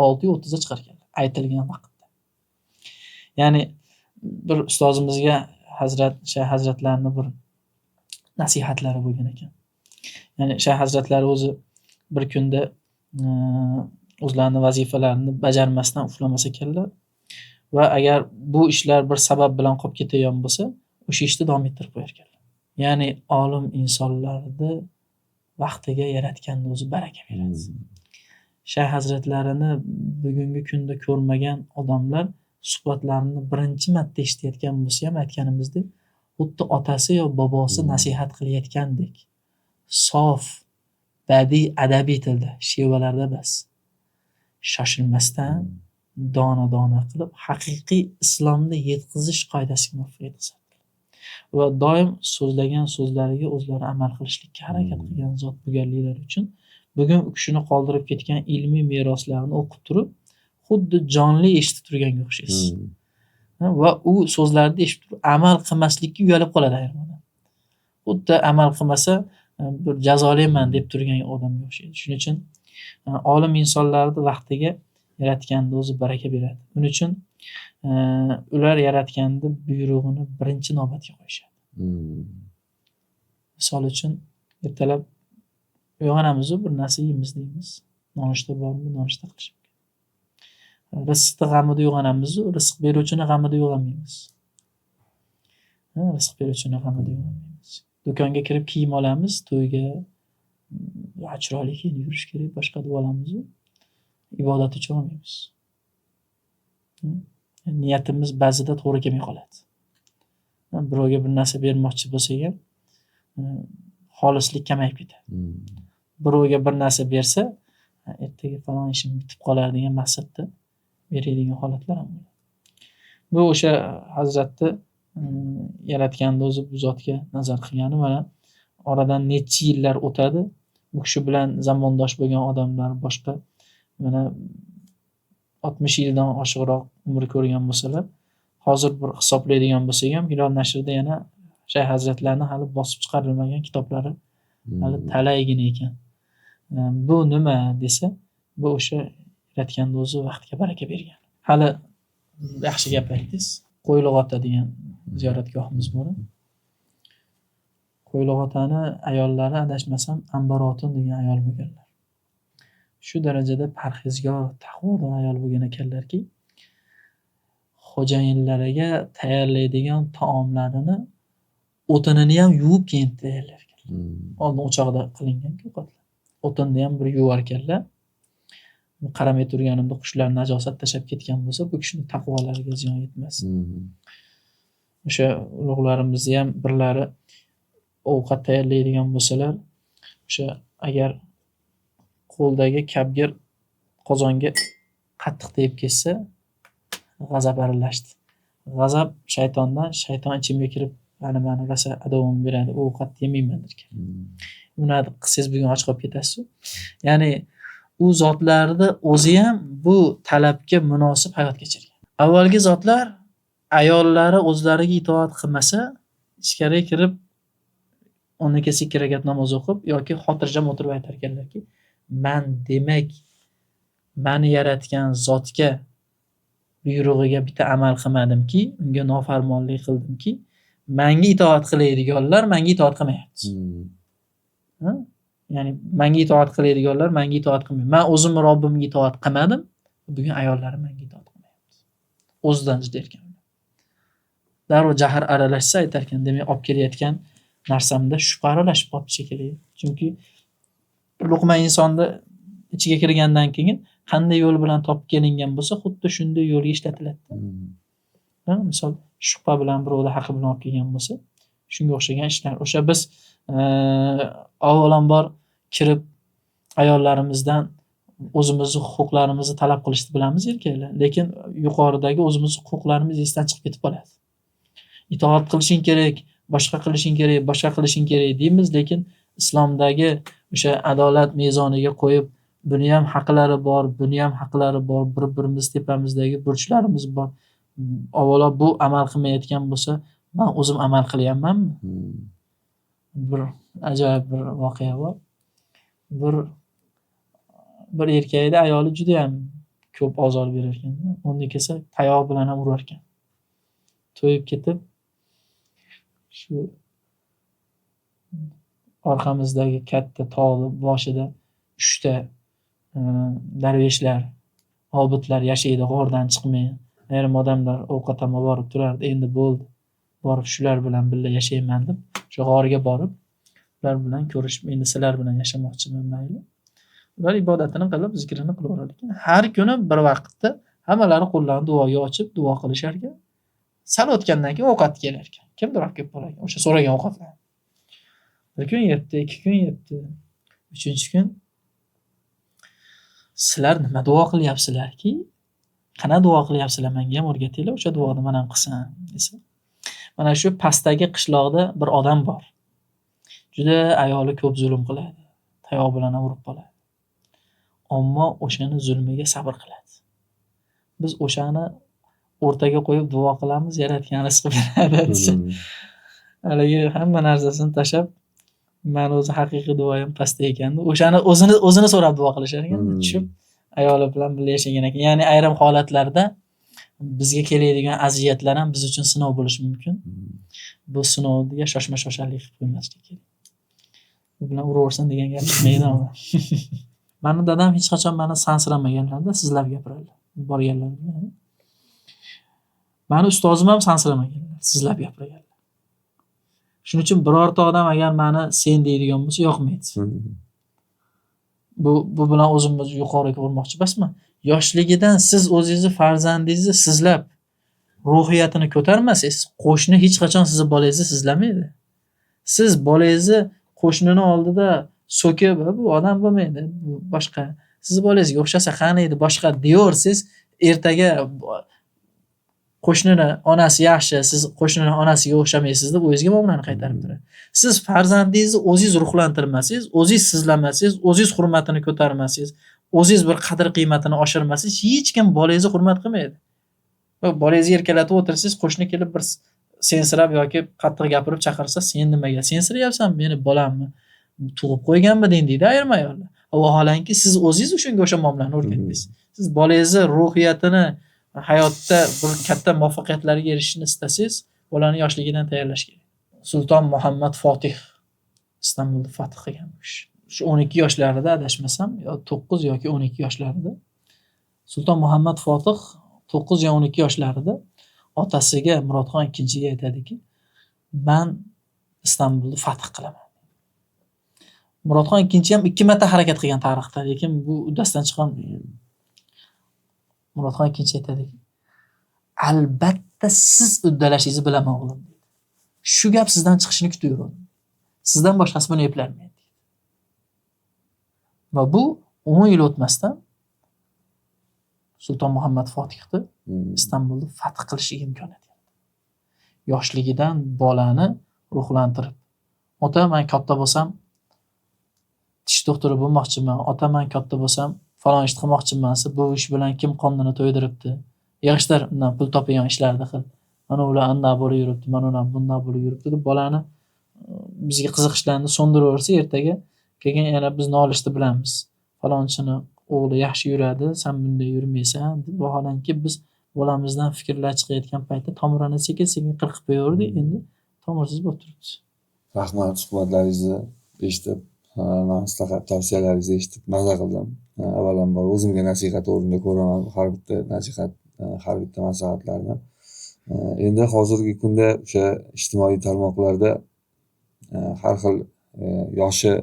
6:30 da chiqar ekanlar. Aytilgan vaqtda. Ya'ni bir ustozimizga Shayx hazratlarini bir nasihatlari bo'lgan ekan. Ya'ni Shayx hazratlari o'zi bir kunda o'zlarining vazifalarini bajarmasdan uxlamas ekanlar va agar bu ishlar bir sabab bilan qolib ketayotgan bo'lsa, o'sha ishni davom ettirib qo'yar ekanlar. Ya'ni olim insonlarni vaqtiga yaratganda o'zi baraka beradi. Shayx hazratlarini bugungi kunda ko'rmagan odamlar suhbatlarini birinchi marta eshitayotgan bo'lsa ham aytganimizdek, xuddi otasi yo bobosi nasihat qilayotgandek. Sof, badiiy adabiy tilda, shevalarda bas. Shoshilmasdan dona qilib haqiqiy islomni yetkazish qoidasiga muvofiq qiladi. Va doim so'zlagan so'zlariga o'zlari amal qilishlikka harakat qilgan zot bo'lganliklari uchun bugun u kishini qoldirib ketgan ilmiy meroslarini o'qib turib, xuddi jonli eshitib turganga o'xshaysiz. Va u so'zlarni eshitib turib amal qilmaslikka uyalib qoladi ayrim odam. Xuddi amal qilmasa bir jazolayman deb turgan odamga o'xshaydi. Shuning uchun olim insonlarni vaqtiga yaratganda o'zi baraka beradi. Uning uchun ular yaratganda buyrug'ini birinchi navbatga qo'yishadi. Misol uchun ertalab uyg'onamiz, bir narsa yeymiz deymiz. Nonushta bormi, nonushta qilishimiz. Rizqni g'amida uyg'onamiz, rizq beruvchini g'amida uyg'onmaymiz. Rizq beruvchini g'amida uyg'onmaymiz. Do'konga kirib kiyim olamiz, to'yga chiroyli kiyinib yurish kerak, boshqa deb olamiz. Ibodat uchun olmaymiz. Niyatimiz ba'zida to'g'ri kelmay qoladi. Birovga bir narsa bermoqchi bo'lsak ham xolislik kamayib ketadi. Birovga bir narsa bersa, ertaga falon ishim bitib qolar degan maqsadda beradigan holatlar ham bo'ladi. Bu o'sha Hazratni yaratganda o'zi bu zotga nazar qilgani, mana oradan necha yillar o'tadi. Bu kishi bilan zamondosh bo'lgan odamlar boshqa mana 60 yildan oshiqroq umr ko'rgan bo'lsalar, hozir bir hisoblaydigan bo'lsak ham Hilol nashrida yana Shayx Hazratlarning hali bosib chiqarilmagan kitoblari hali talaygina ekan. Bu nima desa, bu o'sha yaratganda o'zi vaqtga baraka bergan. Hali yaxshi gap aytdingiz. Qo'yliqota degan ziyoratgohimiz bor. Qo'yliqotani ayollari adashmasam Ambarotun degan ayol bo'lganlar. Shu darajada parhezgor, taqvodor ayol bo'lgan ekanlarki, xo'jayinlariga tayyorlaydigan taomlarini o'tinini ham yuvib keyin tayyorlar ekan. Oldin o'choqda qilingan ovqatlar. O'tinni ham bir yuvar ekanlar. Qaramay turganimda qushlar najosat tashab ketgan bo'lsa, bu kishining taqvolariga ziyon yetmas. O'sha ulug'larimizni ham birlari ovqat tayyorlaydigan bo'lsalar, o'sha agar qo'ldagi kabgir qozonga qattiq tegib ketsa, g'azab aralashdi. G'azab shaytondan, shayton ichimga kirib, mani rosa adovim beradi, ovqat yemayman derkan. Uni qilsangiz bugun och qolib ketasiz. Ya'ni u zotlarni o'zi ham bu talabga munosib hayot kechirgan. Avvalgi zotlar ayollari o'zlariga itoat qilmasa, ichkariga kirib 12 rakat namoz o'qib yoki xotirjam o'tirib aytar ekanlarki, men demak meni yaratgan zotga buyrug'iga bitta amal qilmadimki, unga nofarmonlik qildimki, menga itoat qiladiganlar menga itoat qilmayapti. Ya'ni menga itoat qiladiganlar menga itoat qilmayapti. Men o'zim Robbimga itoat qilmadim, bugun ayollarim menga itoat qilmayapti. O'zidan juda erkan. Darrov jahr aralashsa aytar ekan, demak olib kelayotgan narsamda shubha aralashib qolibdi shekilli. Chunki luqma insonni ichiga kirgandan keyin qanday yo'l bilan topib kelingan bo'lsa, xuddi shunday yo'lga ishlatiladi. Misol shubha bilan birovni haqi bilan olib kelgan bo'lsa, shunga o'xshagan ishlar. O'sha biz avvalambor kirib ayollarimizdan o'zimizning huquqlarimizni talab qilishni bilamiz erkaklar, lekin yuqoridagi o'zimizning huquqlarimiz esdan chiqib ketib qoladi. Itoat qilishing kerak, boshqa qilishing kerak, boshqa qilishing kerak deymiz, lekin islomdagi o'sha adolat mezoniga qo'yib, buni ham haqlari bor, buni ham haqlari bor, bir-birimiz tepamizdagi burchlarimiz bor. Avvalo bu amal qilmayotgan bo'lsa, men o'zim amal qilyapmanmi? Bir ajoyib bir voqea bor. Bir erkakda ayoli juda ham ko'p ozor berar ekan. Unda kelsa tayoq bilan ham urar ekan. To'yib ketib, shu orqamizdagi katta tog'ni boshida 3 ta darveshlar, obidlar yashaydi, g'ordan chiqmay. Ayrim odamlar ovqatga borib turardi, endi bo'ldi. Borib shular bilan birga yashayman deb, shu g'orga borib, ular bilan ko'rishib, endi sizlar bilan yashamoqchiman mayli. Ular ibodatini qilib, zikrini qilaverar ekan. Har kuni bir vaqtda hammalari qo'llarini duoga ochib, duo qilishar ekan. Sal o'tgandan keyin ovqat kelar ekan. Kimdir olib kelib qo'yar ekan o'sha so'ragan ovqatlarni. Bir kun yetdi, 2 kun yetdi. 3-kun sizlar nima duo qilyapsizlarki? Qana duo qilyapsizlar? Menga ham o'rgatinglar, o'sha duoni men ham qilsam desa. Mana shu pastdagi qishloqda bir odam bor. Juda ayoli ko'p zulm qiladi. Tayoq bilan ham urib qoladi. Ammo o'shani zulmiga sabr qiladi. Biz o'shani o'rtaga qo'yib duo qilamiz, yaratgan rizq beradi. Haligi hamma narsasini tashab, men o'zi haqiqiy duoyim pastda ekan. O'shani o'zini so'rab duo qilishar ekan. Tushib ayoli bilan birga yashagan ekan. Ya'ni ayrim holatlarda bizga keladigan aziyatlar ham biz uchun sinov bo'lishi mumkin. Bu sinovga shoshma-shosharlik qilib qo'ymaslik kerak. Bu bilan uraversin degan gap chiqmaydi ama. Mani dadam hech qachon meni sansiramaganlarda sizlab gapiradilar. Borganlar bilan. Mani ustozim ham sansiramaganlar, sizlab gapirganlar. Shuning uchun birorta odam agar meni sen deydigan bo'lsa yoqmaydi. Bu bilan o'zimizni yuqoriga urmoqchi emasman. Yoshligidan siz o'zingizni farzandingizni sizlab ruhiyatini ko'tarmasangiz, qo'shni hech qachon sizni bolangizni sizlamaydi. Siz bolangizni qo'shnini oldida so'kib, bu odam bo'lmaydi, bu boshqa. Siz bolangizga o'xshasa qani edi, boshqa deyorsiz, ertaga qo'shnini onasi yaxshi, siz qo'shnini onasiga o'xshamaysiz deb o'zingizga muomalani qaytarib turadi. Siz farzandingizni o'zingiz ruhlantirmasangiz, o'zingiz sizlamasangiz, o'zingiz hurmatini ko'tarmasangiz, o'zingiz bir qadr qiymatini oshirmasangiz, hech kim bolangizni hurmat qilmaydi. Bolangizni erkalatib o'tirsangiz, qo'shni kelib bir sensirab yoki qattiq gapirib chaqirsa, sen nimaga sensiryapsan, meni bolamni tug'ib qo'yganmiding deydi ayrim ayollar. Vaholanki siz o'zingiz shunga o'sha muomalani o'rgatdingiz. Siz bolangizni ruhiyatini hayotda bir katta muvaffaqiyatlarga erishishni istasangiz, bolani yoshligidan tayyorlash kerak. Sulton Muhammad Fotih Istanbulni fath qilgan bu kishi. Shu 12 yoshlarida adashmasam, yo 9 yoki 12 yoshlarida Sulton Muhammad Fotih 9 yo 12 yoshlarida otasiga Murodxon II aytadiki, men Istanbulni fath qilaman. Murodxon II ham 2 marta harakat qilgan tarixda, lekin bu uddasidan chiqqan. Murodxon II aytadiki, albatta siz uddalashingizni bilaman o'g'lim deydi. Shu gap sizdan chiqishini kutaverdim. Sizdan boshqasi buni eplanmaydi. Va bu 10 yil o'tmasdan Sulton Muhammad Fotihni Istanbulni fath qilishiga imkoniyat berdi. Yoshligidan bolani ruhlantirib, ota men katta bo'lsam tish doktori bo'lmoqchiman, ota men katta bo'lsam falon ish qilmoqchiman, bu ish bilan kim qonini to'ydiribdi? Yig'ishtir undan pul topadigan ishlarni qil. Mana ular anday bo'lib yuribdi, mana ular bunday bo'lib yuribdi deb bolani bizga qiziqishlarni so'ndiraversa, ertaga keyin yana biz nolishni bilamiz. Falonchini o'g'li yaxshi yuradi, sen bunday yurmaysan deb vaholanki biz bolamizdan fikrlar chiqayotgan paytda tomirini sekin-sekin qirqib qo'yaverdik, endi tomirsiz bo'lib turibdi. Rahmat, suhbatlaringizni eshitib, maslahat tavsiyalaringizni eshitib maza qildim. Avvalambor o'zimga nasihat o'rnida ko'raman har bitta nasihat, har bitta maslahatlarni. Endi hozirgi kunda o'sha ijtimoiy tarmoqlarda har xil yoshi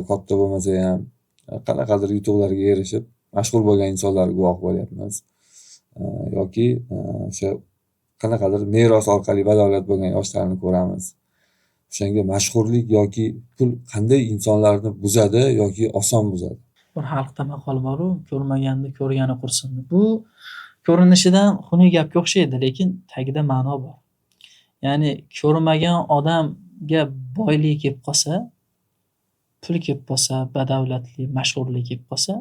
katta bo'lmasa ham qanaqadir yutuqlarga erishib mashhur bo'lgan insonlar guvoh bo'lyapmiz. Yoki o'sha qanaqadir meros orqali badavlat bo'lgan yoshlarni ko'ramiz. O'shanga mashhurlik yoki pul qanday insonlarni buzadi yoki oson buzadi? Bir xalqda maqol bor-ku, ko'rmaganni ko'rgani qursin. Bu ko'rinishidan xunuk gapga o'xshaydi, lekin tagida ma'no bor. Ya'ni ko'rmagan odamga boylik kelib qolsa, pul kelib qolsa, badavlatli, mashhurlik kelib qolsa,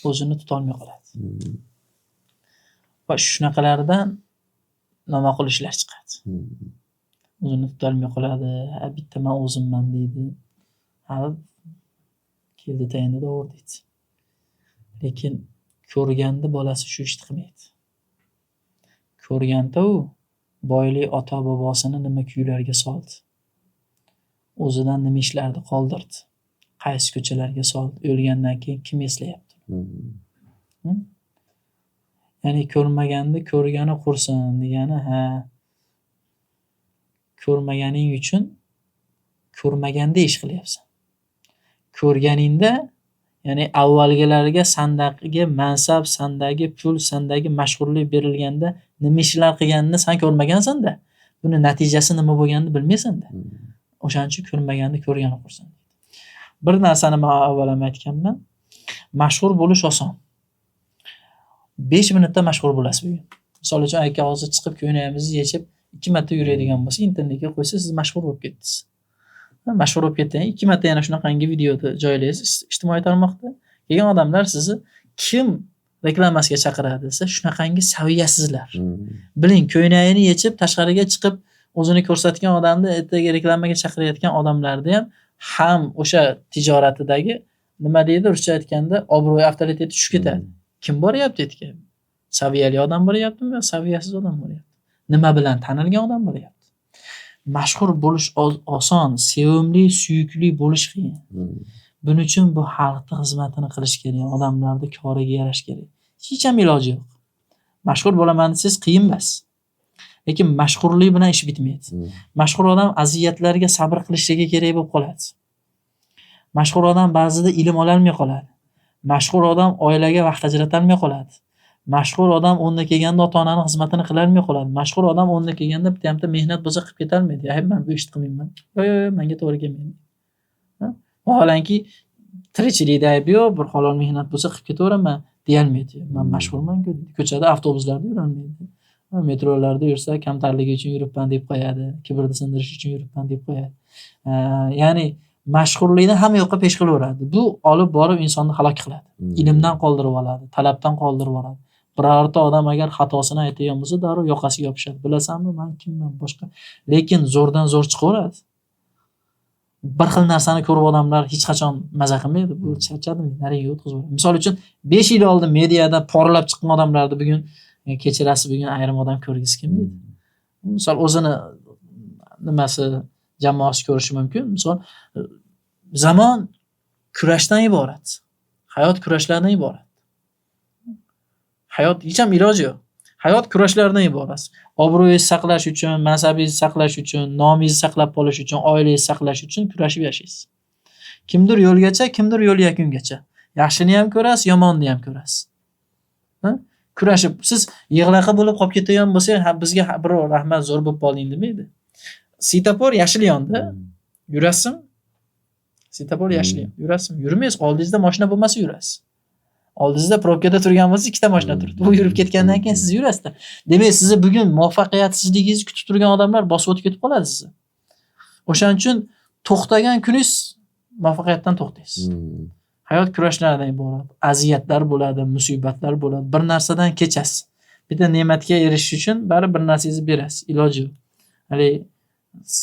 o'zini tuta olmay qoladi. Va shunaqalardan noma'qul ishlar chiqadi. O'zini tuta olmay qoladi, bitta men o'zimman deydi. Keldi tayinda doğru deydi. Lekin ko'rganda bolasi shu ishni qilmaydi. Ko'rganda u boyli ota bobosini nima kuylarga soldi. O'zidan nima ishlarni qoldirdi. Qaysi ko'chalarga soldi. O'lgandan keyin kim eslayapti? Ya'ni ko'rmaganni ko'rgani qursin degani, ko'rmaganing uchun ko'rmaganda ish qilyapsan. Ko'rganingda, ya'ni avvalgilarga sandagi mansab, sandagi pul, sandagi mashhurlik berilganda nima ishlar qilganini sen ko'rmagansan-da. Buni natijasi nima bo'lganini bilmaysan-da. O'shaning uchun ko'rmaganni ko'rgani qursin. Bir narsani men avval ham aytganman. Mashhur bo'lish oson. 5 minutda mashhur bo'lasiz bugun. Misol uchun aka hozir chiqib ko'ynagimizni yechib 2 marta yuradigan bo'lsa, internetga qo'ysa, siz mashhur bo'lib ketdingiz. Mashhur bo'lib ketdingiz, 2 marta yana shunaqangi videoni joylaysiz ijtimoiy tarmoqda. Keyin odamlar sizni kim reklamasiga chaqiradi desa, shunaqangi saviyasizlar. Biling, ko'ynagini yechib tashqariga chiqib o'zini ko'rsatgan odamni ertaga reklamaga chaqirayotgan odamlarni ham o'sha tijoratidagi nima deydi ruscha aytganda obro'y avtoriteti tushib ketadi. Kim boryapti etga? Saviyali odam boryaptimi yo saviyasiz odam boryapti? Nima bilan tanilgan odam boryapti? Mashhur bo'lish oson, sevimli, suyukli bo'lish qiyin. Buning uchun bu xalqning xizmatini qilish kerak, odamlarning koriga yarash kerak. Hech ham iloji yo'q. Mashhur bo'laman desangiz qiyin emas. Lekin mashhurlik bilan ish bitmaydi. Mashhur odam aziyatlarga sabr qilishligi kerak bo'lib qoladi. Mashhur odam ba'zida ilm ola olmay qoladi. Mashhur odam oilaga vaqt ajrata olmay qoladi. Mashhur odam o'rniga kelganda ota-onaning xizmatini qila olmay qoladi. Mashhur odam o'rniga kelganda bitta mehnat bo'lsa qilib keta olmaydi. Men bu ishni qilmayman. Yo'q, menga to'g'ri kelmaydi. Vaholanki tirikchilikda aybi yo'q, bir halol mehnat bo'lsa qilib ketaveraman deya olmaydi. Men mashhurman-ku. Ko'chada avtobuslarda yura olmaydi. Metrolarda yursa kamtarligi uchun yuribman deb qo'yadi. Kibrni sindirish uchun yuribman deb qo'yadi. Ya'ni mashhurlikni hamma yoqqa pesh qilaveradi. Bu olib borib insonni halok qiladi. Ilmdan qoldirib oladi, talabdan qoldirib oladi. Birorta odam agar xatosini aytgan bo'lsa, darrov yoqasiga yopishadi. Bilasanmi, men kimman boshqa. Lekin zo'rdan zo'r chiqaveradi. Bir xil narsani ko'rib odamlar hech qachon maza qilmaydi. Bu charchadim, nariga o'tkazib. Misol uchun 5 yil oldin mediada porlab chiqqan odamlarni bugun kechirasiz, bugun ayrim odam ko'rgisi kelmaydi. Misol o'zini nimasi jamoasi ko'rishi mumkin. Misol zamon kurashdan iborat. Hayot kurashlardan iborat. Hayot hech ham iloji yo'q. Hayot kurashlardan iborat. Obro'yingizni saqlash uchun, mansabingizni saqlash uchun, nomingizni saqlab qolish uchun, oilangizni saqlash uchun kurashib yashaysiz. Kimdir yo'lgacha, kimdir yo'l yakungacha. Yaxshini ham ko'rasiz, yomonni ham ko'rasiz. Kurashib, siz yig'laqa bo'lib qolib ketgan bo'lsangiz, bizga birov rahmat zo'r bo'lib qolding demaydi. Sitapor yashil yondi. Yurasizmi? Sitapor yashil yondi. Yurasizmi? Yurmaysiz. Oldingizda mashina bo'lmasa yurasiz. Oldingizda probkada turgan bo'lsa, ikkita mashina turibdi. U yurib ketgandan keyin siz yurasiz. Demak, sizni bugun muvaffaqiyatsizligingizni kutib turgan odamlar bosib o'tib ketib qoladi sizni. O'shaning uchun to'xtagan kuningiz muvaffaqiyatdan to'xtaysiz. Hayot kurashlardan iborat. Aziyatlar bo'ladi, musibatlar bo'ladi. Bir narsadan kechasiz. Bitta ne'matga erishish uchun bari bir narsangizni berasiz. Iloji yo'q. Hali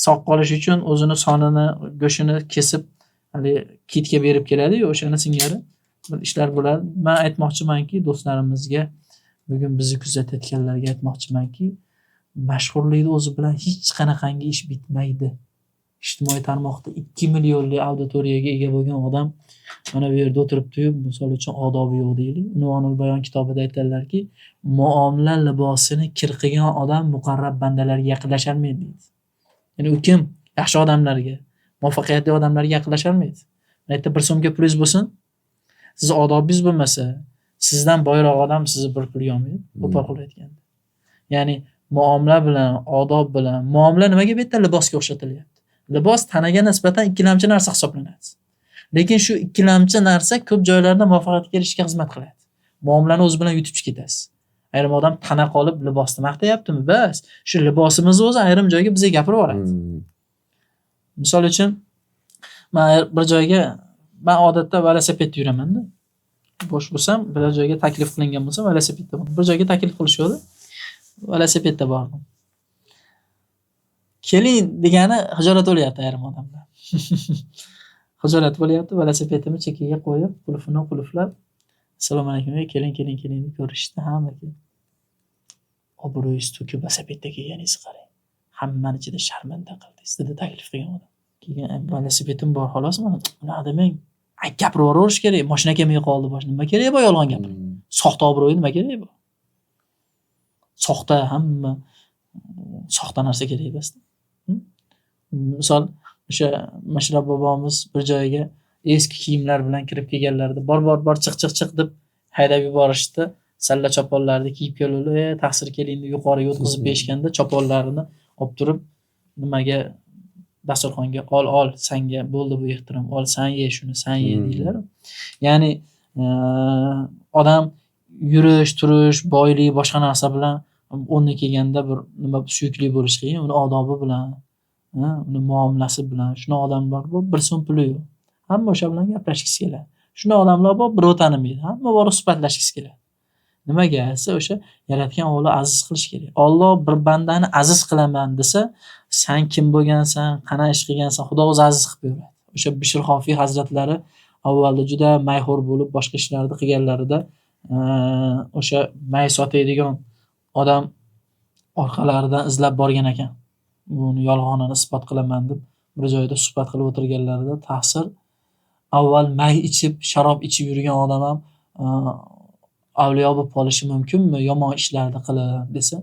sog' qolish uchun o'zini sonini, go'shini kesib, hali kitga berib keladi-yu, o'shani singari bir ishlar bo'ladi. Men aytmoqchimanki, do'stlarimizga, bugun bizni kuzatayotganlarga aytmoqchimanki, mashhurlikni o'zi bilan hech qanaqangi ish bitmaydi. Ijtimoiy tarmoqda 2 millionli auditoriyaga ega bo'lgan odam mana bu yerda o'tiribdi-yu, misol uchun odobi yo'q deylik. Unvonul bayon kitobida aytadilarki, muomala libosini kir qilgan odam muqarrab bandalarga yaqinlasha olmaydi deydi. Ya'ni u kim? Yaxshi odamlarga, muvaffaqiyatli odamlarga yaqinlasha olmaydi. Aytdi, 1 so'mga pulingiz bo'lsin, siz odobingiz bo'lmasa, sizdan boyroq odam sizni bir pul olmaydi. Qo'pol qilib aytganda. Ya'ni muomala bilan, odob bilan, muomala nimaga bu yerda libosga o'xshatilyapti? Libos tanaga nisbatan ikkilamchi narsa hisoblanadi. Lekin shu ikkilamchi narsa ko'p joylarda muvaffaqiyatga erishishga xizmat qiladi. Muomalani o'zi bilan yutib ketasiz. Ayrim odam tana qolib libosni maqtayaptimi? Bas, shu libosimizni o'zi ayrim joyga bizga gapirib yuboradi. Misol uchun, men bir joyga, men odatda velosipedda yuraman-da. Bo'sh bo'lsam, bir joyga taklif qilingan bo'lsa, velosipedda boraman. Bir joyga taklif qilishdi. Velosipedda bordim. Keling degani hijolat bo'lyapti ayrim odamlar. Hijolat bo'lyapti, velosipedimni chekkaga qo'yib, qulflab, assalomu alaykum, keling deb ko'rishdi hamma. Obro'yingiz to'kib velosipedda kelganingizni qarang. Hammani ichida sharmanda qildingiz, dedi taklif qilgan odam. Keyin velosipedim bor xolosmi? Unaqa demang. Gapirib yuraverish kerak. Mashina kelmay qoldi bosh. Nima kerak bu yolg'on gapirib? Soxta obro'y nima kerak bu? Soxta hamma soxta narsa kerak emas. Misol o'sha Mashrab bobomiz bir joyga eski kiyimlar bilan kirib kelganlarida bor chiq deb haydab yuborishdi. Salla choponlarni kiyib kelib, taqsir kelingni yuqoriga o'tkazib berishganda choponlarini olib turib nimaga dasturxonga ol senga bo'ldi bu ehtirom, ol sen ye shuni, sen ye deydilar. Ya'ni odam yurish, turish, boylik, boshqa narsa bilan o'rniga kelganda bir nima suyukli bo'lish qiyin, uni odobi bilan, uni muomalasi bilan. Shuna odamlar bor, 1 so'm puli yo'q. Hamma o'sha bilan gaplashgisi keladi. Shuna odamlar bor, birov tanimaydi. Hamma borib suhbatlashgisi keladi. Nimaga? O'sha yaratgan Alloh aziz qilish kerak. Alloh bir bandani aziz qilaman desa, sen kim bo'lgansan, qana ish qilgansan, Xudo o'zi aziz qilib beradi. O'sha Bishr Xofiy hazratlari avvalda juda mayxo'r bo'lib boshqa ishlarni qilganlarida o'sha may sotadigan odam orqalaridan izlab borgan ekan. buni yolg'onini isbot qilaman deb bir joyda suhbat qilib o'tirganlarida ta'sir avval may ichib, sharob ichib yurgan odam ham avliyo bo'lib qolishi mumkinmi yomon ishlarni qilib desa,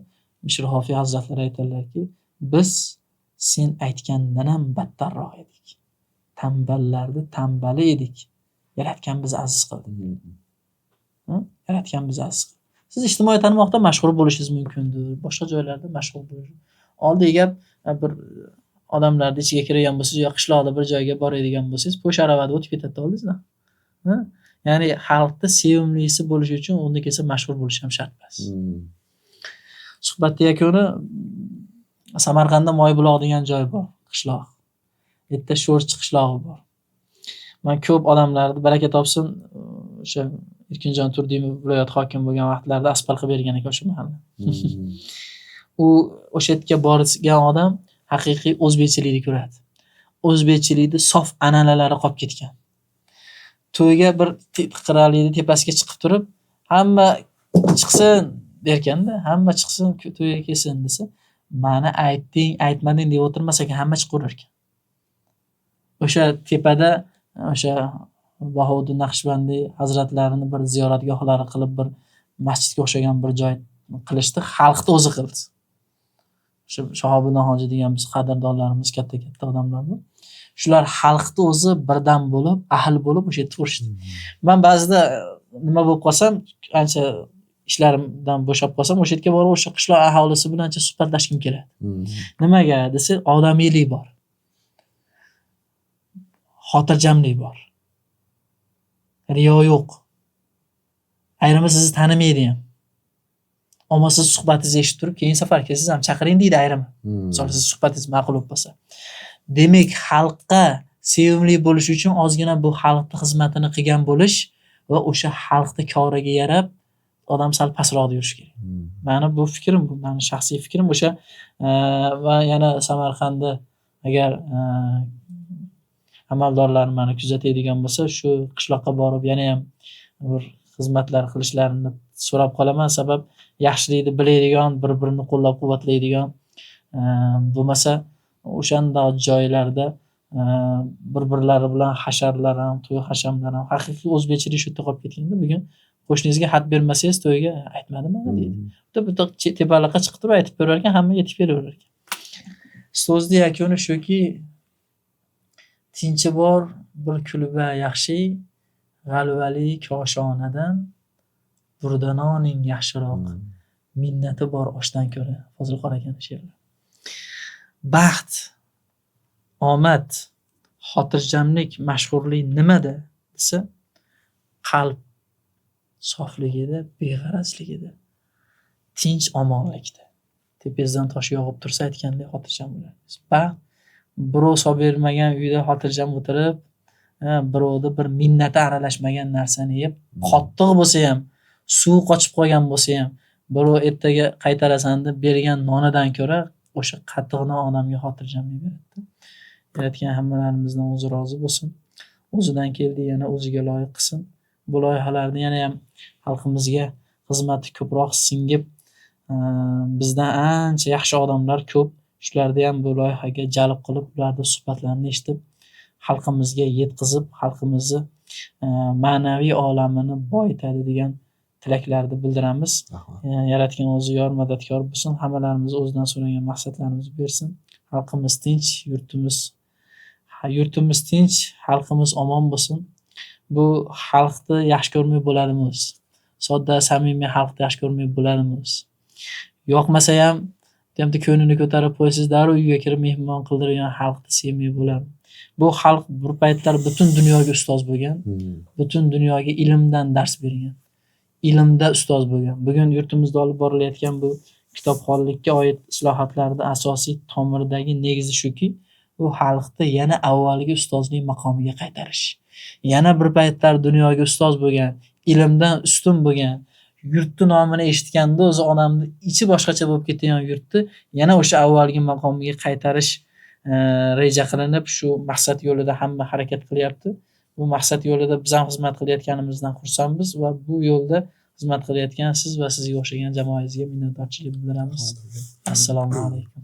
Mishri Hofiy hazratlari aytadilarki, biz sen aytgandan ham battarroq edik. Tanballarni tanbali edik. Yaratgan bizni aziz qildi. Yaratgan bizni aziz qildi. Siz ijtimoiy tarmoqda mashhur bo'lishingiz mumkindir, boshqa joylarda mashhur bo'lish. Oddiy gap, bir odamlarning ichiga kirgan bo'lsangiz yoki qishloqda bir joyga boradigan bo'lsangiz, po'sh aravada o'tib ketadi oldingizda. Ya'ni xalqda sevimlisi bo'lish uchun unda kelsa mashhur bo'lish ham shart emas. Suhbatning yakuni Samarqandda Moybuloq degan joy bor, qishloq. Yerda Sho'rchi qishlog'i bor. Men ko'p odamlarni baraka topsin, o'sha Erkinjon Turdimov viloyat hokimi bo'lgan vaqtlarda asfalt qilib bergan ekan o'sha mahalla. U o'sha yerga borgan odam haqiqiy o'zbekchilikni ko'radi. O'zbekchilikni sof an'analari qolib ketgan. To'yga bir qirallikni tepasiga chiqib turib, hamma chiqsin derkanda, hamma chiqsin to'yga kelsin desa, mani aytding, aytmading deb o'tirmas ekan, hamma chiqaverar ekan. O'sha tepada o'sha Bahodir Naqshbandiy hazratlarini bir ziyoratgohlari qilib, bir masjidga o'xshagan bir joy qilishdi, xalqni o'zi qildi. O'sha Shahobiddin hoji degan biz qadrdonlarimiz, katta odamlar bor. Shular xalqni o'zi birdan bo'lib, ahl bo'lib o'sha yerda turishdi. Men ba'zida nima bo'lib qolsam, ancha ishlarimdan bo'shab qolsam, o'sha yerga borib o'sha qishloq aholisi bilan ancha suhbatlashkim keladi. Nimaga desa, odamiylik bor. Xotirjamlik bor. Riyo yo'q. Ayrimi sizni tanimaydi ham. Ammo siz suhbatingizni eshitib turib, keyin safar kelsangiz ham chaqiring deydi ayrimi. Misol siz suhbatingiz ma'qul bo'lib qolsa. Demak, xalqqa sevimli bo'lish uchun ozgina bu xalqning xizmatini qilgan bo'lish va o'sha xalqning koriga yarab odam sal pastroqda yurish kerak. Meni bu fikrim, bu meni shaxsiy fikrim. O'sha va yana Samarqandda agar amaldorlar meni kuzatadigan bo'lsa, shu qishloqqa borib yana ham bir xizmatlar qilishlarini so'rab qolaman. Sabab yaxshilikni biladigan, bir-birini qo'llab-quvvatlaydigan bo'lmasa, o'shanda joylarda bir-birlari bilan hasharlar ham, to'y hashamlar ham haqiqiy o'zbekchilik shu yerda qolib ketganda, bugun qo'shningizga xat bermasangiz to'yga aytmadim deydi. Bitta tepalikqa chiqib turib aytib berar ekan, hamma yetib kelaverar ekan. So'zni yakuni shuki, tinchi bor bir kulba yaxshi, g'alvali koshonadan burdanoning yaxshiroq. Minnati bor oshdan ko'ra. Fozilxon aka she'rlar. Baxt, omad, xotirjamlik, mashhurlik nimada desa, qalb sofligida, beg'arazligida, tinch omonlikda. Tepangizdan tosh yog'ib tursa aytgandek xotirjam bo'lasiz. Baxt birov solib bermagan uyda xotirjam o'tirib, birovni bir minnati aralashmagan narsani yeb, qattiq bo'lsa ham, suv qochib qolgan bo'lsa ham, birov ertaga qaytarasan deb bergan nonidan ko'ra o'sha qattiq non odamga xotirjamlik beradi. Yaratgan hammalarimizdan o'zi rozi bo'lsin. O'zidan keldi yana o'ziga loyiq qilsin. Bu loyihalarni yana ham xalqimizga xizmati ko'proq singib, bizdan ancha yaxshi odamlar ko'p. Shularni ham bu loyihaga jalb qilib, ularning suhbatlarini eshitib, xalqimizga yetkazib, xalqimizni ma'naviy olamini boyitadi degan tilaklarni bildiramiz. Yaratgan o'zi yor madadkor bo'lsin. Hammalarimiz o'zidan so'ragan maqsadlarimizni bersin. Xalqimiz tinch, yurtimiz tinch, xalqimiz omon bo'lsin. Bu xalqni yaxshi ko'rmay bo'ladimi o'zi? Sodda, samimiy xalqni yaxshi ko'rmay bo'ladimi o'zi? Yoqmasa ham ko'nglini ko'tarib qo'ysiz, darrov uyga kirib mehmon qildirgan xalqni sevmay bo'ladimi? Bu xalq bir paytlar butun dunyoga ustoz bo'lgan, butun dunyoga ilmdan dars bergan, ilmda ustoz bo'lgan. Bugun yurtimizda olib borilayotgan bu kitobxonlikka oid islohotlarda asosiy tomirdagi negizi shuki, bu xalqni yana avvalgi ustozlik maqomiga qaytarish. Yana bir paytlar dunyoga ustoz bo'lgan, ilmdan ustun bo'lgan, yurtni nomini eshitganda o'zi odamni ichi boshqacha bo'lib ketgan yurtni yana o'sha avvalgi maqomiga qaytarish reja qilinib, shu maqsad yo'lida hamma harakat qilyapti. Bu maqsad yo'lida biz ham xizmat qilayotganimizdan xursandmiz va bu yo'lda xizmat qilayotgan siz va sizga o'xshagan jamoangizga minnatdorchilik bildiramiz. Assalomu alaykum.